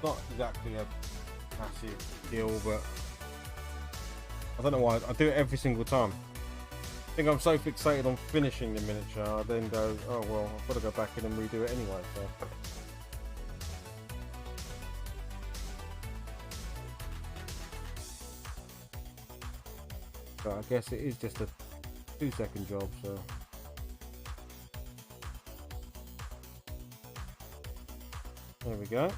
[SPEAKER 1] Not exactly a massive deal, but I don't know why I do it every single time. I think I'm so fixated on finishing the miniature, I then go, oh well, I've got to go back in and redo it anyway. So I guess it is just a 2-second job. So there we go.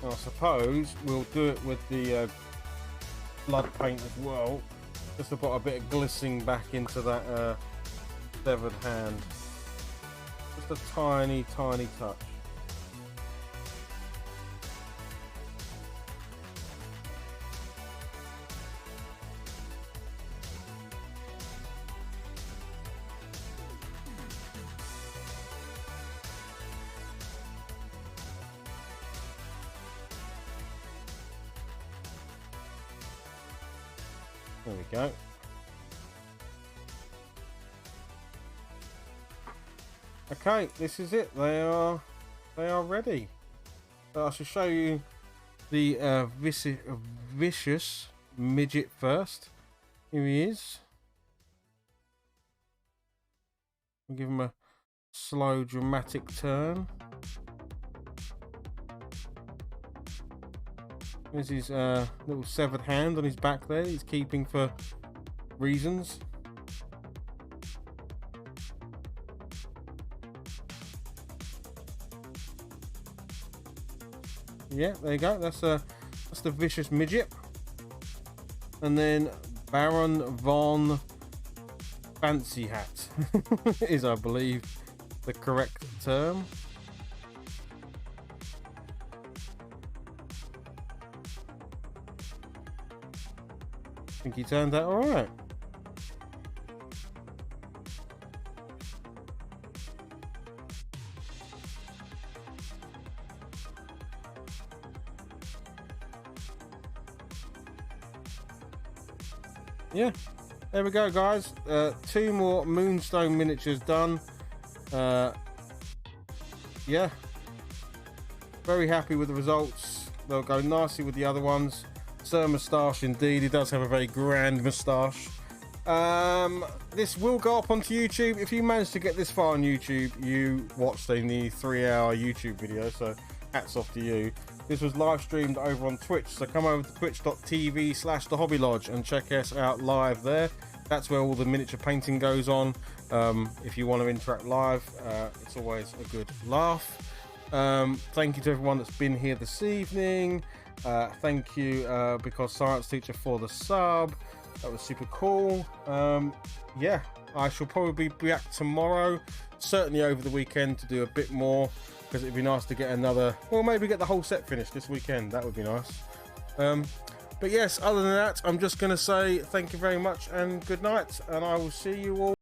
[SPEAKER 1] I suppose we'll do it with the blood paint as well, just to put a bit of glistening back into that severed hand. Just a tiny touch. There we go. Okay, this is it. They are ready. So I shall show you the vicious midget first. Here he is. I'll give him a slow, dramatic turn. There's his little severed hand on his back there. He's keeping for reasons. Yeah, there you go. That's the vicious midget. And then Baron von Fancy Hat is, I believe, the correct term. I think he turned out all right. Yeah, there we go, guys. 2 more Moonstone miniatures done. Yeah, very happy with the results. They'll go nicely with the other ones. Sir Moustache, indeed. He does have a very grand moustache. This will go up onto YouTube. If you manage to get this far on YouTube, you watched a nearly 3-hour YouTube video, so hats off to you. This was live streamed over on Twitch, so come over to twitch.tv/thehobby-lodge and check us out live there. That's where all the miniature painting goes on. If you want to interact live, it's always a good laugh. Thank you to everyone that's been here this evening. Thank you Because Science Teacher for the sub. That was super cool. Yeah, I shall probably be back tomorrow, certainly over the weekend, to do a bit more, because it'd be nice to get another, or maybe get the whole set finished this weekend. That would be nice. But yes, other than that, I'm just going to say thank you very much and good night, and I will see you all